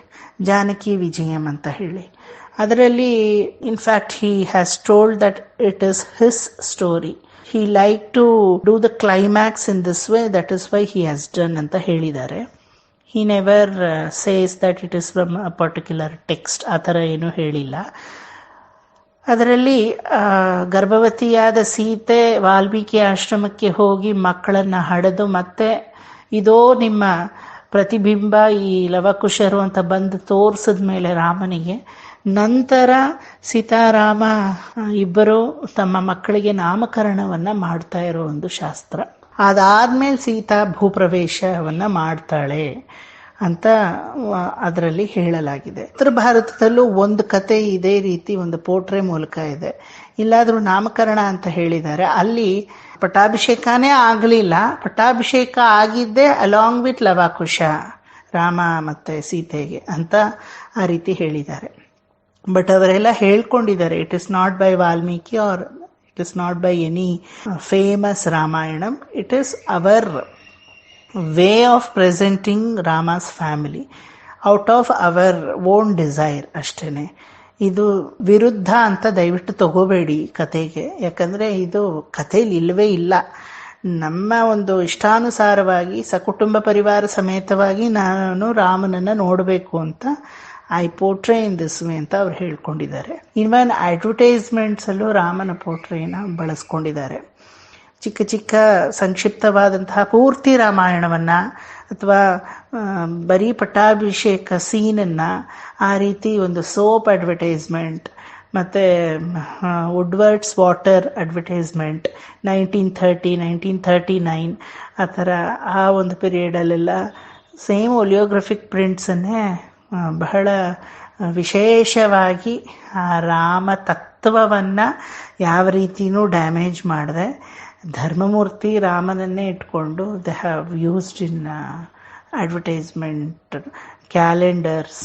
Speaker 2: ಜಾನಕಿ ವಿಜಯಂ ಅಂತ ಹೇಳಿ. ಅದರಲ್ಲಿ in fact he has told that it is his story. He liked to do the climax in this way, that is why he has done ಅಂತ ಹೇಳಿದ್ದಾರೆ. He never says that it is from a particular text, ಆ ಥರ ಏನೂ ಹೇಳಿಲ್ಲ. ಅದರಲ್ಲಿ ಗರ್ಭವತಿಯಾದ ಸೀತೆ ವಾಲ್ಮೀಕಿ ಆಶ್ರಮಕ್ಕೆ ಹೋಗಿ ಮಕ್ಕಳನ್ನು ಹಡೆದು ಮತ್ತೆ ಇದೋ ನಿಮ್ಮ ಪ್ರತಿಬಿಂಬ ಈ ಲವಕುಶರು ಅಂತ ಬಂದು ತೋರಿಸಿದ ಮೇಲೆ ರಾಮನಿಗೆ, ನಂತರ ಸೀತಾರಾಮ ಇಬ್ಬರು ತಮ್ಮ ಮಕ್ಕಳಿಗೆ ನಾಮಕರಣವನ್ನು ಮಾಡ್ತಾ ಇರೋ ಒಂದು ಶಾಸ್ತ್ರ. ಅದಾದ್ಮೇಲೆ ಸೀತಾ ಭೂಪ್ರವೇಶವನ್ನು ಮಾಡ್ತಾಳೆ ಅಂತ ಅದರಲ್ಲಿ ಹೇಳಲಾಗಿದೆ. ಉತ್ತರ ಭಾರತದಲ್ಲೂ ಒಂದು ಕತೆ ಇದೇ ರೀತಿ ಒಂದು ಪೋಟ್ರೆ ಮೂಲಕ ಇದೆ. ಇಲ್ಲಾದರೂ ನಾಮಕರಣ ಅಂತ ಹೇಳಿದ್ದಾರೆ, ಅಲ್ಲಿ ಪಟ್ಟಾಭಿಷೇಕನೇ ಆಗಲಿಲ್ಲ, ಪಟ್ಟಾಭಿಷೇಕ ಆಗಿದ್ದೇ ಅಲಾಂಗ್ ವಿತ್ ಲವಾಕುಶ ರಾಮ ಮತ್ತು ಸೀತೆಗೆ ಅಂತ ಆ ರೀತಿ ಹೇಳಿದ್ದಾರೆ. ಬಟ್ ಅವರೆಲ್ಲ ಹೇಳ್ಕೊಂಡಿದ್ದಾರೆ it is not by Valmiki or it is not by any famous Ramayanam, it is our way of presenting Rama's family out of our own desire ಅಷ್ಟೇ. ಇದು ವಿರುದ್ಧ ಅಂತ ದಯವಿಟ್ಟು ತಗೋಬೇಡಿ ಕತೆಗೆ, ಯಾಕಂದರೆ ಇದು ಕಥೆಯಲ್ಲಿ ಇಲ್ಲವೇ ಇಲ್ಲ. ನಮ್ಮ ಒಂದು ಇಷ್ಟಾನುಸಾರವಾಗಿ ಸಕುಟುಂಬ ಪರಿವಾರ ಸಮೇತವಾಗಿ ನಾನು ರಾಮನನ್ನು ನೋಡಬೇಕು ಅಂತ I portray in this way ಅಂತ ಅವ್ರು ಹೇಳ್ಕೊಂಡಿದ್ದಾರೆ. ಇವನ್ ಅಡ್ವರ್ಟೈಸ್ಮೆಂಟ್ಸಲ್ಲೂ ರಾಮನ ಪೋರ್ಟ್ರೇನ ಬಳಸ್ಕೊಂಡಿದ್ದಾರೆ. ಚಿಕ್ಕ ಚಿಕ್ಕ ಸಂಕ್ಷಿಪ್ತವಾದಂತಹ ಪೂರ್ತಿ ರಾಮಾಯಣವನ್ನು ಅಥವಾ ಬರೀ ಪಟ್ಟಾಭಿಷೇಕ ಸೀನನ್ನು ಆ ರೀತಿ ಒಂದು ಸೋಪ್ ಅಡ್ವರ್ಟೈಸ್ಮೆಂಟ್ ಮತ್ತು ವುಡ್ವರ್ಡ್ಸ್ ವಾಟರ್ ಅಡ್ವರ್ಟೈಸ್ಮೆಂಟ್ 1930, 1939 ಆ ಥರ ಆ ಒಂದು ಪೀರಿಯಡಲ್ಲೆಲ್ಲ ಸೇಮ್ ಒಲಿಯೋಗ್ರಫಿಕ್ ಪ್ರಿಂಟ್ಸನ್ನೇ ಬಹಳ ವಿಶೇಷವಾಗಿ ಆ ರಾಮ ತತ್ವವನ್ನು ಯಾವ ರೀತಿಯೂ ಡ್ಯಾಮೇಜ್ ಮಾಡಿದೆ ಧರ್ಮಮೂರ್ತಿ ರಾಮನನ್ನೇ ಇಟ್ಕೊಂಡು they have used in advertisement, calendars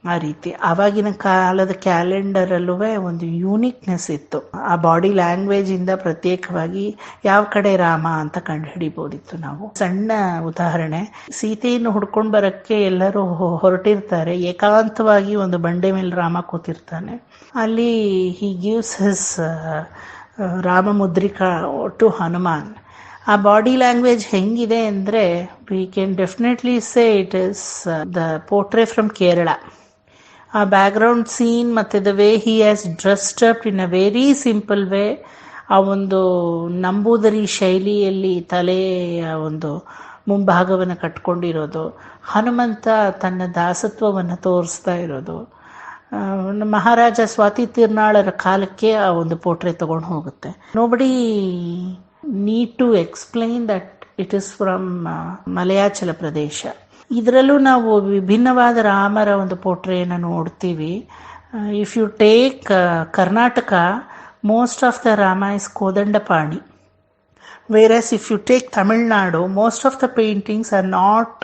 Speaker 2: ಆ ರೀತಿ. ಆವಾಗಿನ ಕಾಲದ ಕ್ಯಾಲೆಂಡರಲ್ಲೂ ಒಂದು ಯೂನಿಕ್ನೆಸ್ ಇತ್ತು. ಆ ಬಾಡಿ ಲ್ಯಾಂಗ್ವೇಜಿಂದ ಪ್ರತ್ಯೇಕವಾಗಿ ಯಾವ ಕಡೆ ರಾಮ ಅಂತ ಕಂಡುಹಿಡಿಬೋದಿತ್ತು ನಾವು. ಸಣ್ಣ ಉದಾಹರಣೆ, ಸೀತೆಯನ್ನು ಹುಡ್ಕೊಂಡು ಬರೋಕ್ಕೆ ಎಲ್ಲರೂ ಹೊರಟಿರ್ತಾರೆ. ಏಕಾಂತವಾಗಿ ಒಂದು ಬಂಡೆ ಮೇಲೆ ರಾಮ ಕೂತಿರ್ತಾನೆ. ಅಲ್ಲಿ ಹಿ ಗಿವ್ಸ್ ಹಿಸ್ ರಾಮ ಮುದ್ರಿಕಾ ಟು ಹನುಮಾನ್. ಆ ಬಾಡಿ ಲ್ಯಾಂಗ್ವೇಜ್ ಹೆಂಗಿದೆ ಅಂದರೆ we can definitely say it is the portray from Kerala. ಆ ಬ್ಯಾಕ್ಗ್ರೌಂಡ್ ಸೀನ್ ಮತ್ತು the way he has dressed up in a very simple way, ಆ ಒಂದು ನಂಬೂದರಿ ಶೈಲಿಯಲ್ಲಿ ತಲೆಯ ಒಂದು ಮುಂಭಾಗವನ್ನು ಕಟ್ಕೊಂಡಿರೋದು, ಹನುಮಂತ ತನ್ನ ದಾಸತ್ವವನ್ನು ತೋರಿಸ್ತಾ ಇರೋದು, ಮಹಾರಾಜ ಸ್ವಾತಿ ತಿರ್ನಾಳರ ಕಾಲಕ್ಕೆ ಆ ಒಂದು ಪೋರ್ಟ್ರೇ ತಗೊಂಡು ಹೋಗುತ್ತೆ. Nobody need to explain that it is from Malayachala ಪ್ರದೇಶ. ಇದರಲ್ಲೂ ನಾವು ವಿಭಿನ್ನವಾದ ರಾಮರ ಒಂದು ಪೋರ್ಟ್ರೇಯನ್ನು ನೋಡ್ತೀವಿ. If you take Karnataka, most of the Rama is Kodandapani. Whereas if you take Tamil Nadu, most of the paintings are not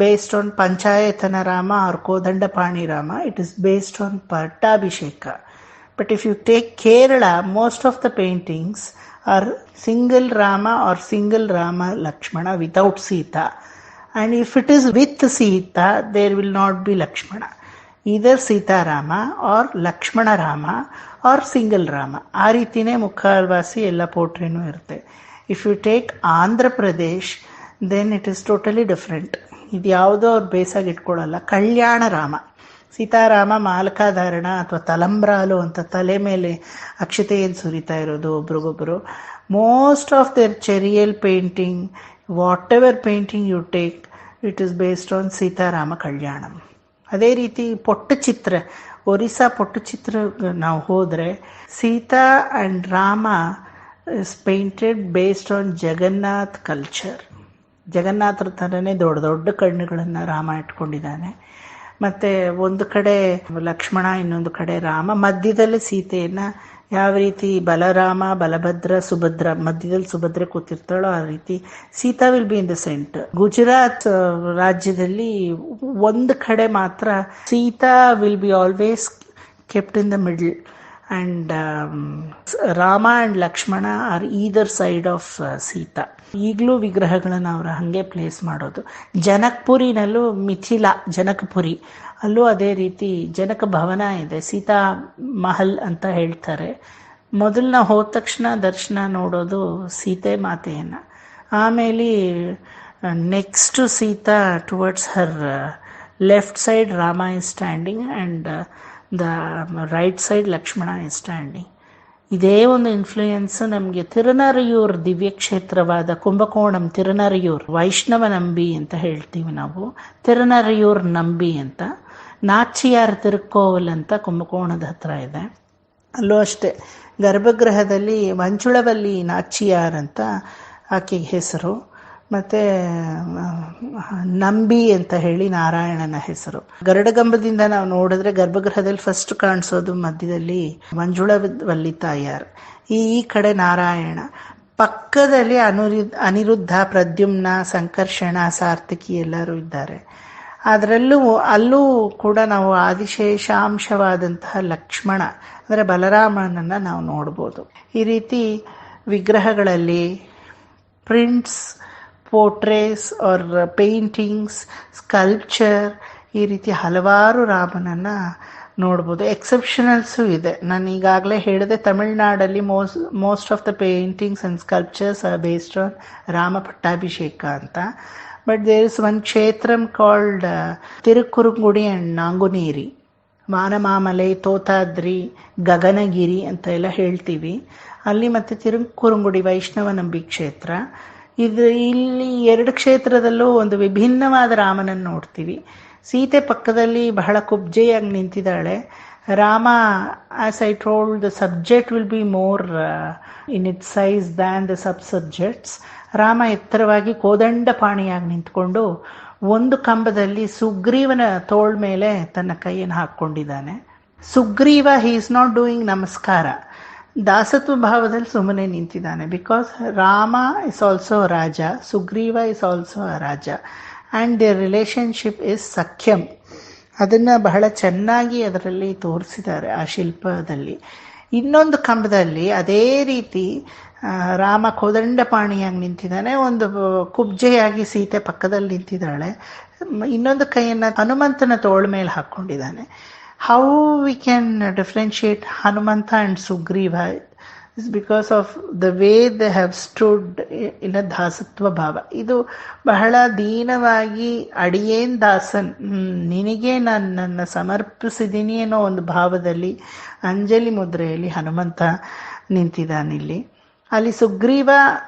Speaker 2: based on Panchayatana Rama or Kodandapani Rama, it is based on Pattabhisheka. But if you take Kerala, most of the paintings are single Rama or single Rama Lakshmana without Sita. And if it is with Sita, there will not be Lakshmana. Either Sita Rama or Lakshmana Rama or single Rama. ಆ ರೀತಿನೇ ಮುಖವಾಸಿ ಎಲ್ಲ ಪೋರ್ಟ್ರೇನೂ ಇರುತ್ತೆ. If you take Andhra Pradesh, then it is totally different. ಇದು ಯಾವುದೋ ಅವ್ರು ಬೇಸಾಗಿ ಇಟ್ಕೊಳ್ಳಲ್ಲ. ಕಲ್ಯಾಣ ರಾಮ, ಸೀತಾರಾಮ ಮಾಲಕಾಧಾರಣ ಅಥವಾ ತಲಂಬ್ರಾಲು ಅಂತ ತಲೆ ಮೇಲೆ ಅಕ್ಷತೆಯನ್ನು ಸುರಿತಾ ಇರೋದು ಒಬ್ರಿಗೊಬ್ಬರು. Most of their Cheriyal painting, whatever painting you take, it is based on Sitarama Kalyanam. ಅದೇ ರೀತಿ ಪೊಟ್ಟಚಿತ್ರ, ಒರಿಸ್ಸಾ ಪೊಟ್ಟಚಿತ್ರ ನಾವು ಹೋದರೆ Sita and Rama is painted based on Jagannath culture. ಜಗನ್ನಾಥರ ಥರನೇ ದೊಡ್ಡ ದೊಡ್ಡ ಕಣ್ಣುಗಳನ್ನು ರಾಮ ಇಟ್ಕೊಂಡಿದ್ದಾನೆ. ಮತ್ತು ಒಂದು ಕಡೆ ಲಕ್ಷ್ಮಣ, ಇನ್ನೊಂದು ಕಡೆ ರಾಮ, ಮಧ್ಯದಲ್ಲಿ ಸೀತೆಯನ್ನು ಯಾವ ರೀತಿ ಬಲರಾಮ, ಬಲಭದ್ರ, ಸುಭದ್ರ, ಮಧ್ಯದಲ್ಲಿ ಸುಭದ್ರೆ ಕೂತಿರ್ತಾಳೋ ಆ ರೀತಿ Sita will be in the centre. Gujarat ರಾಜ್ಯದಲ್ಲಿ ಒಂದು ಕಡೆ ಮಾತ್ರ Sita will be always kept in the middle and Rama and Lakshmana are either side of Sita. ಈಗಲೂ ವಿಗ್ರಹಗಳನ್ನು ಅವರು ಹಾಗೆ ಪ್ಲೇಸ್ ಮಾಡೋದು. ಜನಕಪುರಿನಲ್ಲೂ ಮಿಥಿಲಾ, ಜನಕಪುರಿ ಅಲ್ಲೂ ಅದೇ ರೀತಿ ಜನಕ ಭವನ ಇದೆ, ಸೀತಾ ಮಹಲ್ ಅಂತ ಹೇಳ್ತಾರೆ. ಮೊದಲು ನಾವು ಹೋದ ತಕ್ಷಣ ದರ್ಶನ ನೋಡೋದು ಸೀತೆ ಮಾತೆಯನ್ನು. ಆಮೇಲೆ next Sita towards her left side Rama is standing and the right side Lakshmana is standing. ಇದೇ ಒಂದು ಇನ್ಫ್ಲೂಯೆನ್ಸ್ ನಮಗೆ ತಿರುನರಿಯೂರ್ ದಿವ್ಯಕ್ಷೇತ್ರವಾದ ಕುಂಭಕೋಣಂ ತಿರುನರಿಯೂರ್, ವೈಷ್ಣವ ನಂಬಿ ಅಂತ ಹೇಳ್ತೀವಿ ನಾವು, ತಿರುನರಿಯೂರ್ ನಂಬಿ ಅಂತ, ನಾಚಿಯಾರ್ ತಿರುಕೋವಲ್ ಅಂತ ಕುಂಭಕೋಣದ ಹತ್ರ ಇದೆ. ಅಲ್ಲೂ ಅಷ್ಟೇ ಗರ್ಭಗೃಹದಲ್ಲಿ ಮಂಚುಳವಲ್ಲಿ ನಾಚಿಯಾರ್ ಅಂತ ಆಕೆಗೆ ಹೆಸರು, ಮತ್ತು ನಂಬಿ ಅಂತ ಹೇಳಿ ನಾರಾಯಣನ ಹೆಸರು. ಗರುಡಗಂಬದಿಂದ ನಾವು ನೋಡಿದ್ರೆ ಗರ್ಭಗೃಹದಲ್ಲಿ ಫಸ್ಟ್ ಕಾಣಿಸೋದು ಮಧ್ಯದಲ್ಲಿ ಮಂಜುಳವಲ್ಲಿ ತಾಯಾರ್, ಈ ಕಡೆ ನಾರಾಯಣ, ಪಕ್ಕದಲ್ಲಿ ಅನಿರುದ್ಧ, ಪ್ರದ್ಯುಮ್ನ, ಸಂಕರ್ಷಣ, ಸಾರ್ಥಕಿ ಎಲ್ಲರೂ ಇದ್ದಾರೆ. ಅಲ್ಲೂ ಕೂಡ ನಾವು ಆದಿಶೇಷಾಂಶವಾದಂತಹ ಲಕ್ಷ್ಮಣ ಅಂದರೆ ಬಲರಾಮನನ್ನು ನಾವು ನೋಡ್ಬೋದು. ಈ ರೀತಿ ವಿಗ್ರಹಗಳಲ್ಲಿ ಪ್ರಿಂಟ್ಸ್, ಪೋರ್ಟ್ರೇಸ್ ಆರ್ ಪೇಂಟಿಂಗ್ಸ್, ಸ್ಕಲ್ಪ್ಚರ್, ಈ ರೀತಿ ಹಲವಾರು ರಾಮನನ್ನು ನೋಡ್ಬೋದು. ಎಕ್ಸೆಪ್ಷನಲ್ಸು ಇದೆ. ನಾನು ಈಗಾಗಲೇ ಹೇಳಿದೆ, ತಮಿಳ್ನಾಡಲ್ಲಿ most of the paintings and sculptures are based on Rama ಪಟ್ಟಾಭಿಷೇಕ ಅಂತ. ಬಟ್ ದೇರ್ ಇಸ್ ಒನ್ ಕ್ಷೇತ್ರಂ ಕಾಲ್ಡ್ ತಿರುಕುರುಂಗುಡಿ ಆ್ಯಂಡ್ ನಾಂಗುನೇರಿ, ಮಾನಮಾಮಲೆ, ತೋತಾದ್ರಿ, ಗಗನಗಿರಿ ಅಂತ ಎಲ್ಲ ಹೇಳ್ತೀವಿ. ಅಲ್ಲಿ ಮತ್ತು ತಿರುಕುರುಂಗುಡಿ ವೈಷ್ಣವ ನಂಬಿ ಕ್ಷೇತ್ರ. ಇಲ್ಲಿ 2 ಕ್ಷೇತ್ರದಲ್ಲೂ ಒಂದು ವಿಭಿನ್ನವಾದ ರಾಮನನ್ನು ನೋಡ್ತೀವಿ. ಸೀತೆ ಪಕ್ಕದಲ್ಲಿ ಬಹಳ ಕುಬ್ಜೆಯಾಗಿ ನಿಂತಿದ್ದಾಳೆ. Rama, as I told, the subject will be more in it size than the sub subjects. Rama ಎತ್ತರವಾಗಿ ಕೋದಂಡಪಾಣಿಯಾಗಿ ನಿಂತ್ಕೊಂಡು ಒಂದು ಕಂಬದಲ್ಲಿ ಸುಗ್ರೀವನ ತೋಳ ಮೇಲೆ ತನ್ನ ಕೈಯನ್ನು ಹಾಕ್ಕೊಂಡಿದ್ದಾನೆ. Sugriva, he is not doing ನಮಸ್ಕಾರ, ದಾಸತ್ವ ಭಾವದಲ್ಲಿ ಸುಮ್ಮನೆ ನಿಂತಿದ್ದಾನೆ. ಬಿಕಾಸ್ ರಾಮ ಇಸ್ ಆಲ್ಸೋ ರಾಜ, ಸುಗ್ರೀವ ಇಸ್ ಆಲ್ಸೋ ಅ ರಾಜ, ಆ್ಯಂಡ್ ದೇರ್ ರಿಲೇಷನ್ಶಿಪ್ ಇಸ್ ಸಖ್ಯಂ. ಅದನ್ನು ಬಹಳ ಚೆನ್ನಾಗಿ ಅದರಲ್ಲಿ ತೋರಿಸಿದ್ದಾರೆ ಆ ಶಿಲ್ಪದಲ್ಲಿ. ಇನ್ನೊಂದು ಕಂಬದಲ್ಲಿ ಅದೇ ರೀತಿ ರಾಮ ಕೋದಂಡಪಾಣಿಯಾಗಿ ನಿಂತಿದ್ದಾನೆ, ಒಂದು ಕುಬ್ಜೆಯಾಗಿ ಸೀತೆ ಪಕ್ಕದಲ್ಲಿ ನಿಂತಿದ್ದಾಳೆ, ಇನ್ನೊಂದು ಕೈಯನ್ನು ಹನುಮಂತನ ತೋಳ ಮೇಲೆ ಹಾಕ್ಕೊಂಡಿದ್ದಾನೆ. How we can differentiate Hanumantha and Sugriva is because of the way they have stood in a ದಾಸತ್ವ ಭಾವ. ಇದು ಬಹಳ ದೀನವಾಗಿ ಅಡಿಯೇನ್ ದಾಸನ್, ನಿನಗೆ ನಾನು ನನ್ನ ಸಮರ್ಪಿಸಿದ್ದೀನಿ ಅನ್ನೋ ಒಂದು ಭಾವದಲ್ಲಿ ಅಂಜಲಿ ಮುದ್ರೆಯಲ್ಲಿ ಹನುಮಂತ ನಿಂತಿದ್ದಾನಿಲ್ಲಿ. ಅಲ್ಲಿ Sugriva,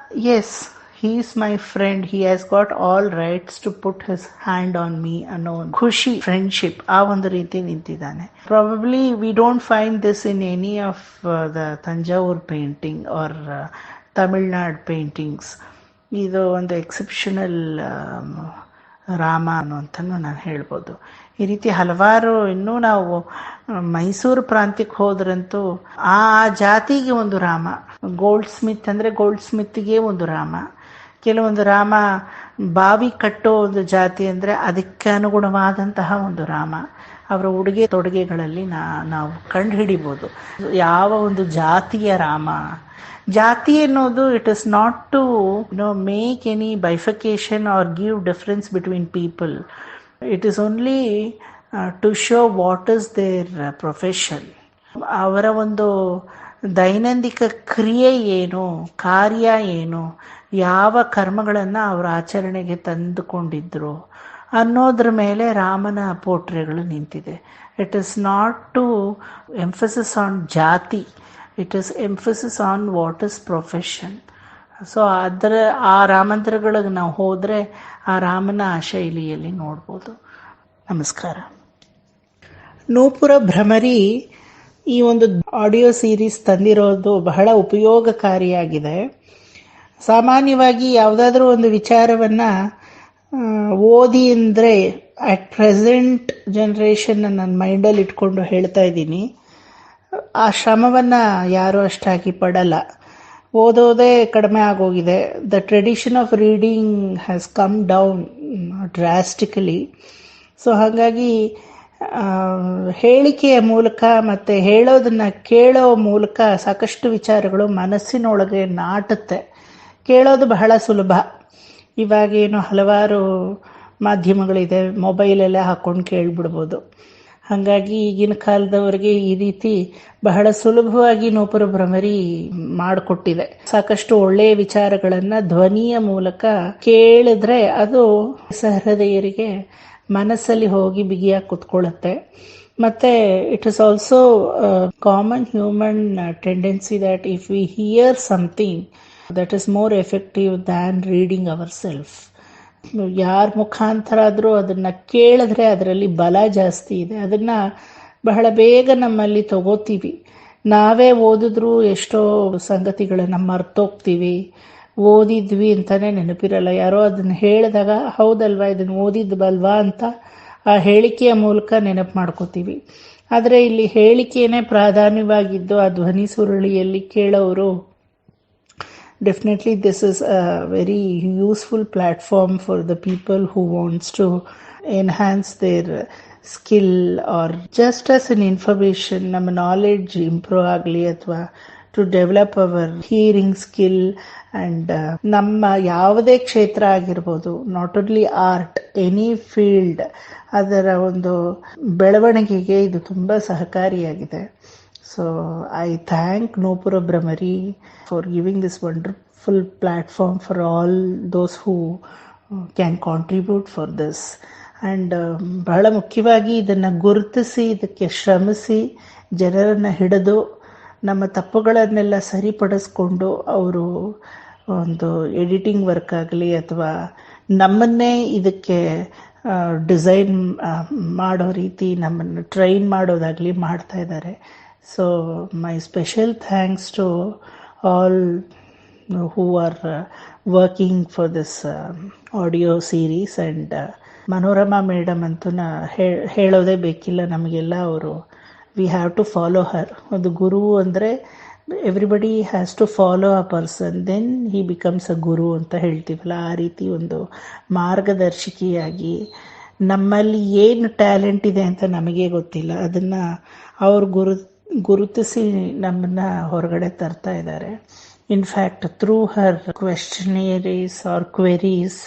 Speaker 2: yes, he is my friend, he has got all rights to put his hand on me ಅನ್ನೋ ಖುಷಿ, ಫ್ರೆಂಡ್ಶಿಪ್, ಆ ಒಂದು ರೀತಿ ನಿಂತಿದ್ದಾನೆ. Probably we don't find this in any of the Thanjavur painting or Tamil Nadu paintings. ಇದು ಒಂದು ಎಕ್ಸೆಪ್ಷನಲ್ ರಾಮ ಅನ್ನುವಂಥನ್ನು ನಾನು ಹೇಳ್ಬೋದು. ಈ ರೀತಿ ಹಲವಾರು, ಇನ್ನೂ ನಾವು ಮೈಸೂರು ಪ್ರಾಂತ್ಯಕ್ಕೆ ಹೋದ್ರಂತೂ ಆ ಜಾತಿಗೆ ಒಂದು ರಾಮ. ಗೋಲ್ಡ್ ಸ್ಮಿತ್ ಅಂದರೆ ಗೋಲ್ಡ್ ಸ್ಮಿತ್ಗೆ ಒಂದು ರಾಮ. ಕೆಲವೊಂದು ರಾಮ ಬಾವಿ ಕಟ್ಟೋ ಒಂದು ಜಾತಿ ಅಂದರೆ ಅದಕ್ಕೆ ಅನುಗುಣವಾದಂತಹ ಒಂದು ರಾಮ. ಅವರ ಉಡುಗೆ ತೊಡುಗೆಗಳಲ್ಲಿ ನಾವು ಕಂಡು ಹಿಡಿಬೋದು ಯಾವ ಒಂದು ಜಾತಿಯ ರಾಮ. ಜಾತಿ ಅನ್ನೋದು, it is not to make any bifurcation or give difference between people. It is only to show what is their profession. ಅವರ ಒಂದು ದೈನಂದಿಕ ಕ್ರಿಯೆ ಏನು, ಕಾರ್ಯ ಏನು, ಯಾವ ಕರ್ಮಗಳನ್ನು ಅವರು ಆಚರಣೆಗೆ ತಂದುಕೊಂಡಿದ್ರು ಅನ್ನೋದ್ರ ಮೇಲೆ ರಾಮನ ಪೋಟ್ರೆಗಳು ನಿಂತಿದೆ. It is not to emphasis on ಜಾತಿ, it is emphasis on what is profession. So ಆ ರಾಮಂತ್ರಗಳಿಗೆ ನಾವು ಹೋದರೆ ಆ ರಾಮನ ಆ ಶೈಲಿಯಲ್ಲಿ ನೋಡ್ಬೋದು. ನಮಸ್ಕಾರ. ನೂಪುರ ಭ್ರಮರಿ ಈ ಒಂದು ಆಡಿಯೋ ಸೀರೀಸ್ ತಂದಿರೋದು ಬಹಳ ಉಪಯೋಗಕಾರಿಯಾಗಿದೆ. ಸಾಮಾನ್ಯವಾಗಿ ಯಾವುದಾದ್ರೂ ಒಂದು ವಿಚಾರವನ್ನು ಓದಿ ಅಂದರೆ ಅಟ್ ಪ್ರೆಸೆಂಟ್ ಜನ್ರೇಷನ್ ನನ್ನ ಮೈಂಡಲ್ಲಿ ಇಟ್ಕೊಂಡು ಹೇಳ್ತಾ ಇದ್ದೀನಿ. ಆ ಶ್ರಮವನ್ನು ಯಾರೂ ಅಷ್ಟಾಗಿ ಪಡಲ್ಲ, ಓದೋದೇ ಕಡಿಮೆ ಆಗೋಗಿದೆ. The tradition of reading has come down drastically. So ಹಾಗಾಗಿ ಹೇಳಿಕೆಯ ಮೂಲಕ ಮತ್ತು ಹೇಳೋದನ್ನು ಕೇಳೋ ಮೂಲಕ ಸಾಕಷ್ಟು ವಿಚಾರಗಳು ಮನಸ್ಸಿನೊಳಗೆ ನಾಟುತ್ತೆ. ಕೇಳೋದು ಬಹಳ ಸುಲಭ. ಇವಾಗೇನು ಹಲವಾರು ಮಾಧ್ಯಮಗಳಿದೆ, ಮೊಬೈಲೆಲ್ಲ ಹಾಕ್ಕೊಂಡು ಕೇಳಿಬಿಡ್ಬೋದು. ಹಾಗಾಗಿ ಈಗಿನ ಕಾಲದವರಿಗೆ ಈ ರೀತಿ ಬಹಳ ಸುಲಭವಾಗಿ ನೂಪುರ ಭ್ರಮರಿ ಮಾಡಿಕೊಟ್ಟಿದೆ. ಸಾಕಷ್ಟು ಒಳ್ಳೆಯ ವಿಚಾರಗಳನ್ನು ಧ್ವನಿಯ ಮೂಲಕ ಕೇಳಿದ್ರೆ ಅದು ಸಹೃದಯರಿಗೆ ಮನಸ್ಸಲ್ಲಿ ಹೋಗಿ ಬಿಗಿಯಾಗಿ ಕುತ್ಕೊಳ್ಳುತ್ತೆ. ಮತ್ತು it is also common human tendency that if we hear something that is more effective than reading our self. ಯಾರ ಮುಖಾಂತರ ಆದರೂ ಅದನ್ನು ಕೇಳಿದ್ರೆ ಅದರಲ್ಲಿ ಬಲ ಜಾಸ್ತಿ ಇದೆ. ಅದನ್ನು ಬಹಳ ಬೇಗ ನಮ್ಮಲ್ಲಿ ತಗೋತೀವಿ. ನಾವೇ ಓದಿದ್ರೂ ಎಷ್ಟೋ ಸಂಗತಿಗಳನ್ನು ಮರ್ತೋಗ್ತೀವಿ. ಓದಿದ್ವಿ ಅಂತಲೇ ನೆನಪಿರಲ್ಲ. ಯಾರೋ ಅದನ್ನು ಹೇಳಿದಾಗ ಹೌದಲ್ವಾ ಇದನ್ನು ಓದಿದ್ವಲ್ವಾ ಅಂತ ಆ ಹೇಳಿಕೆಯ ಮೂಲಕ ನೆನಪು ಮಾಡ್ಕೋತೀವಿ. ಆದರೆ ಇಲ್ಲಿ ಹೇಳಿಕೆಯೇ ಪ್ರಾಧಾನ್ಯವಾಗಿದ್ದು ಆ ಧ್ವನಿ ಸುರುಳಿಯಲ್ಲಿ ಕೇಳೋರು definitely this is a very useful platform for the people who wants to enhance their skill or just as an information, ನಮ್ಮ ನಾಲೆಡ್ಜ್ ಇಂಪ್ರೂವ್ ಆಗಲಿ ಅಥವಾ to develop our hearing skill and ನಮ್ಮ ಯಾವುದೇ ಕ್ಷೇತ್ರ ಆಗಿರ್ಬೋದು, not only art, any field, ಅದರ ಒಂದು ಬೆಳವಣಿಗೆಗೆ ಇದು ತುಂಬ ಸಹಕಾರಿಯಾಗಿದೆ. So I thank Nupura Bhramari for giving this wonderful platform for all those who can contribute for this. And ಬಹಳ ಮುಖ್ಯವಾಗಿ ಇದನ್ನು ಗುರುತಿಸಿ, ಇದಕ್ಕೆ ಶ್ರಮಿಸಿ, ಜನರನ್ನು ಹಿಡಿದು ನಮ್ಮ ತಪ್ಪುಗಳನ್ನೆಲ್ಲ ಸರಿಪಡಿಸ್ಕೊಂಡು ಅವರು ಒಂದು ಎಡಿಟಿಂಗ್ ವರ್ಕ್ ಆಗಲಿ ಅಥವಾ ನಮ್ಮನ್ನೇ ಇದಕ್ಕೆ ಡಿಸೈನ್ ಮಾಡೋ ರೀತಿ ನಮ್ಮನ್ನು ಟ್ರೈನ್ ಮಾಡೋದಾಗಲಿ ಮಾಡ್ತಾ ಇದ್ದಾರೆ. So my special thanks to all who are working for this audio series. And Manorama madam ಅಂತೂ ಹೇಳೋದೇ ಬೇಕಿಲ್ಲ ನಮಗೆಲ್ಲ. ಅವರು we have to follow her. ಒಂದು ಗುರು ಅಂದರೆ everybody has to follow a person, then he becomes a guru ಅಂತ ಹೇಳ್ತೀವಲ್ಲ, ಆ ರೀತಿ ಒಂದು ಮಾರ್ಗದರ್ಶಿಕೆಯಾಗಿ ನಮ್ಮಲ್ಲಿ ಏನು ಟ್ಯಾಲೆಂಟ್ ಇದೆ ಅಂತ ನಮಗೆ ಗೊತ್ತಿಲ್ಲ, ಅದನ್ನು ಅವ್ರು ಗುರುತಿಸಿ ನಮ್ಮನ್ನು ಹೊರಗಡೆ ತರ್ತಾ ಇದ್ದಾರೆ. In fact through her questionnaires or queries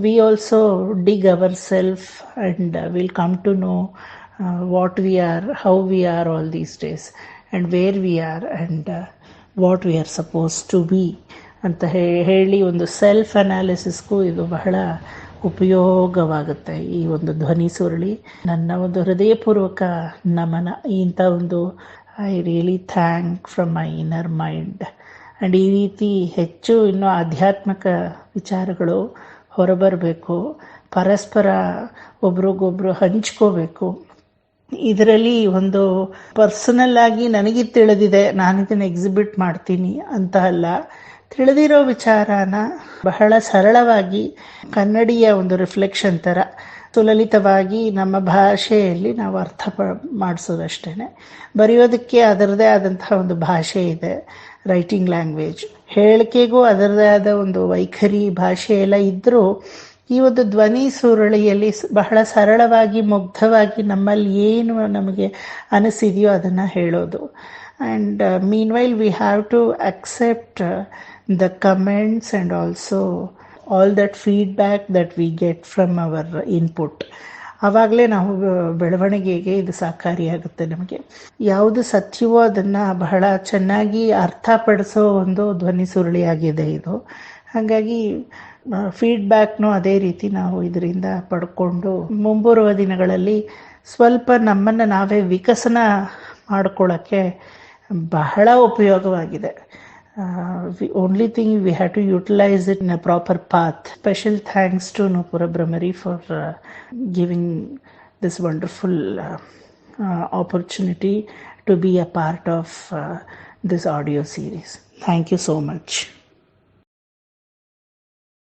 Speaker 2: we also dig ourselves and we'll come to know what we are, how we are all these days, and where we are, and what we are supposed to be ಅಂತ ಹೇಳಿ ಒಂದು self ಅನಾಲಿಸಿಸ್ಗೂ ಇದು ಬಹಳ ಉಪಯೋಗವಾಗುತ್ತೆ ಈ ಒಂದು ಧ್ವನಿ ಸುರುಳಿ. ನನ್ನ ಒಂದು ಹೃದಯಪೂರ್ವಕ ನಮನ. ಇಂಥ ಒಂದು I really thank from my inner mind. And ಈ ರೀತಿ ಹೆಚ್ಚು ಇನ್ನೂ ಆಧ್ಯಾತ್ಮಿಕ ವಿಚಾರಗಳು ಹೊರಬರಬೇಕು, ಪರಸ್ಪರ ಒಬ್ರಿಗೊಬ್ರು ಹಂಚ್ಕೋಬೇಕು. ಇದರಲ್ಲಿ ಒಂದು ಪರ್ಸನಲ್ ಆಗಿ ನನಗೆ ತಿಳಿದಿದೆ, ನಾನು ಇದನ್ನು ಎಕ್ಸಿಬಿಟ್ ಮಾಡ್ತೀನಿ ಅಂತ ಅಲ್ಲ, ತಿಳಿದಿರೋ ವಿಚಾರನ ಬಹಳ ಸರಳವಾಗಿ ಕನ್ನಡಿಯ ಒಂದು ರಿಫ್ಲೆಕ್ಷನ್ ಥರ ಸುಲಲಿತವಾಗಿ ನಮ್ಮ ಭಾಷೆಯಲ್ಲಿ ನಾವು ಅರ್ಥ ಮಾಡಿಸೋದಷ್ಟೇ. ಬರೆಯೋದಕ್ಕೆ ಅದರದೇ ಆದಂತಹ ಒಂದು ಭಾಷೆ ಇದೆ, ರೈಟಿಂಗ್ ಲ್ಯಾಂಗ್ವೇಜ್. ಹೇಳಿಕೆಗೂ ಅದರದೇ ಆದ ಒಂದು ವೈಖರಿ ಭಾಷೆ ಎಲ್ಲ ಇದ್ದರೂ ಈ ಒಂದು ಧ್ವನಿ ಸುರುಳಿಯಲ್ಲಿ ಬಹಳ ಸರಳವಾಗಿ ಮುಗ್ಧವಾಗಿ ನಮ್ಮಲ್ಲಿ ಏನು ನಮಗೆ ಅನಿಸಿದೆಯೋ ಅದನ್ನು ಹೇಳೋದು. And meanwhile we have to accept the comments and also all that feedback that we get from our input. ಆವಾಗಲೇ ನಾವು ಬೆಳವಣಿಗೆಗೆ ಇದು ಸಹಕಾರಿಯಾಗುತ್ತೆ. ನಮಗೆ ಯಾವುದು ಸತ್ಯವೋ ಅದನ್ನು ಬಹಳ ಚೆನ್ನಾಗಿ ಅರ್ಥಪಡಿಸೋ ಒಂದು ಧ್ವನಿ ಸುರುಳಿಯಾಗಿದೆ ಇದು. ಹಾಗಾಗಿ ಫೀಡ್ಬ್ಯಾಕ್ನೂ ಅದೇ ರೀತಿ ನಾವು ಇದರಿಂದ ಪಡ್ಕೊಂಡು ಮುಂಬರುವ ದಿನಗಳಲ್ಲಿ ಸ್ವಲ್ಪ ನಮ್ಮನ್ನು ನಾವೇ ವಿಕಸನ ಮಾಡ್ಕೊಳ್ಳೋಕ್ಕೆ ಬಹಳ ಉಪಯೋಗವಾಗಿದೆ. only thing we have to utilize it in a proper path. Special thanks to Nupura Brahmari for giving this wonderful opportunity to be a part of this audio series. Thank you so much.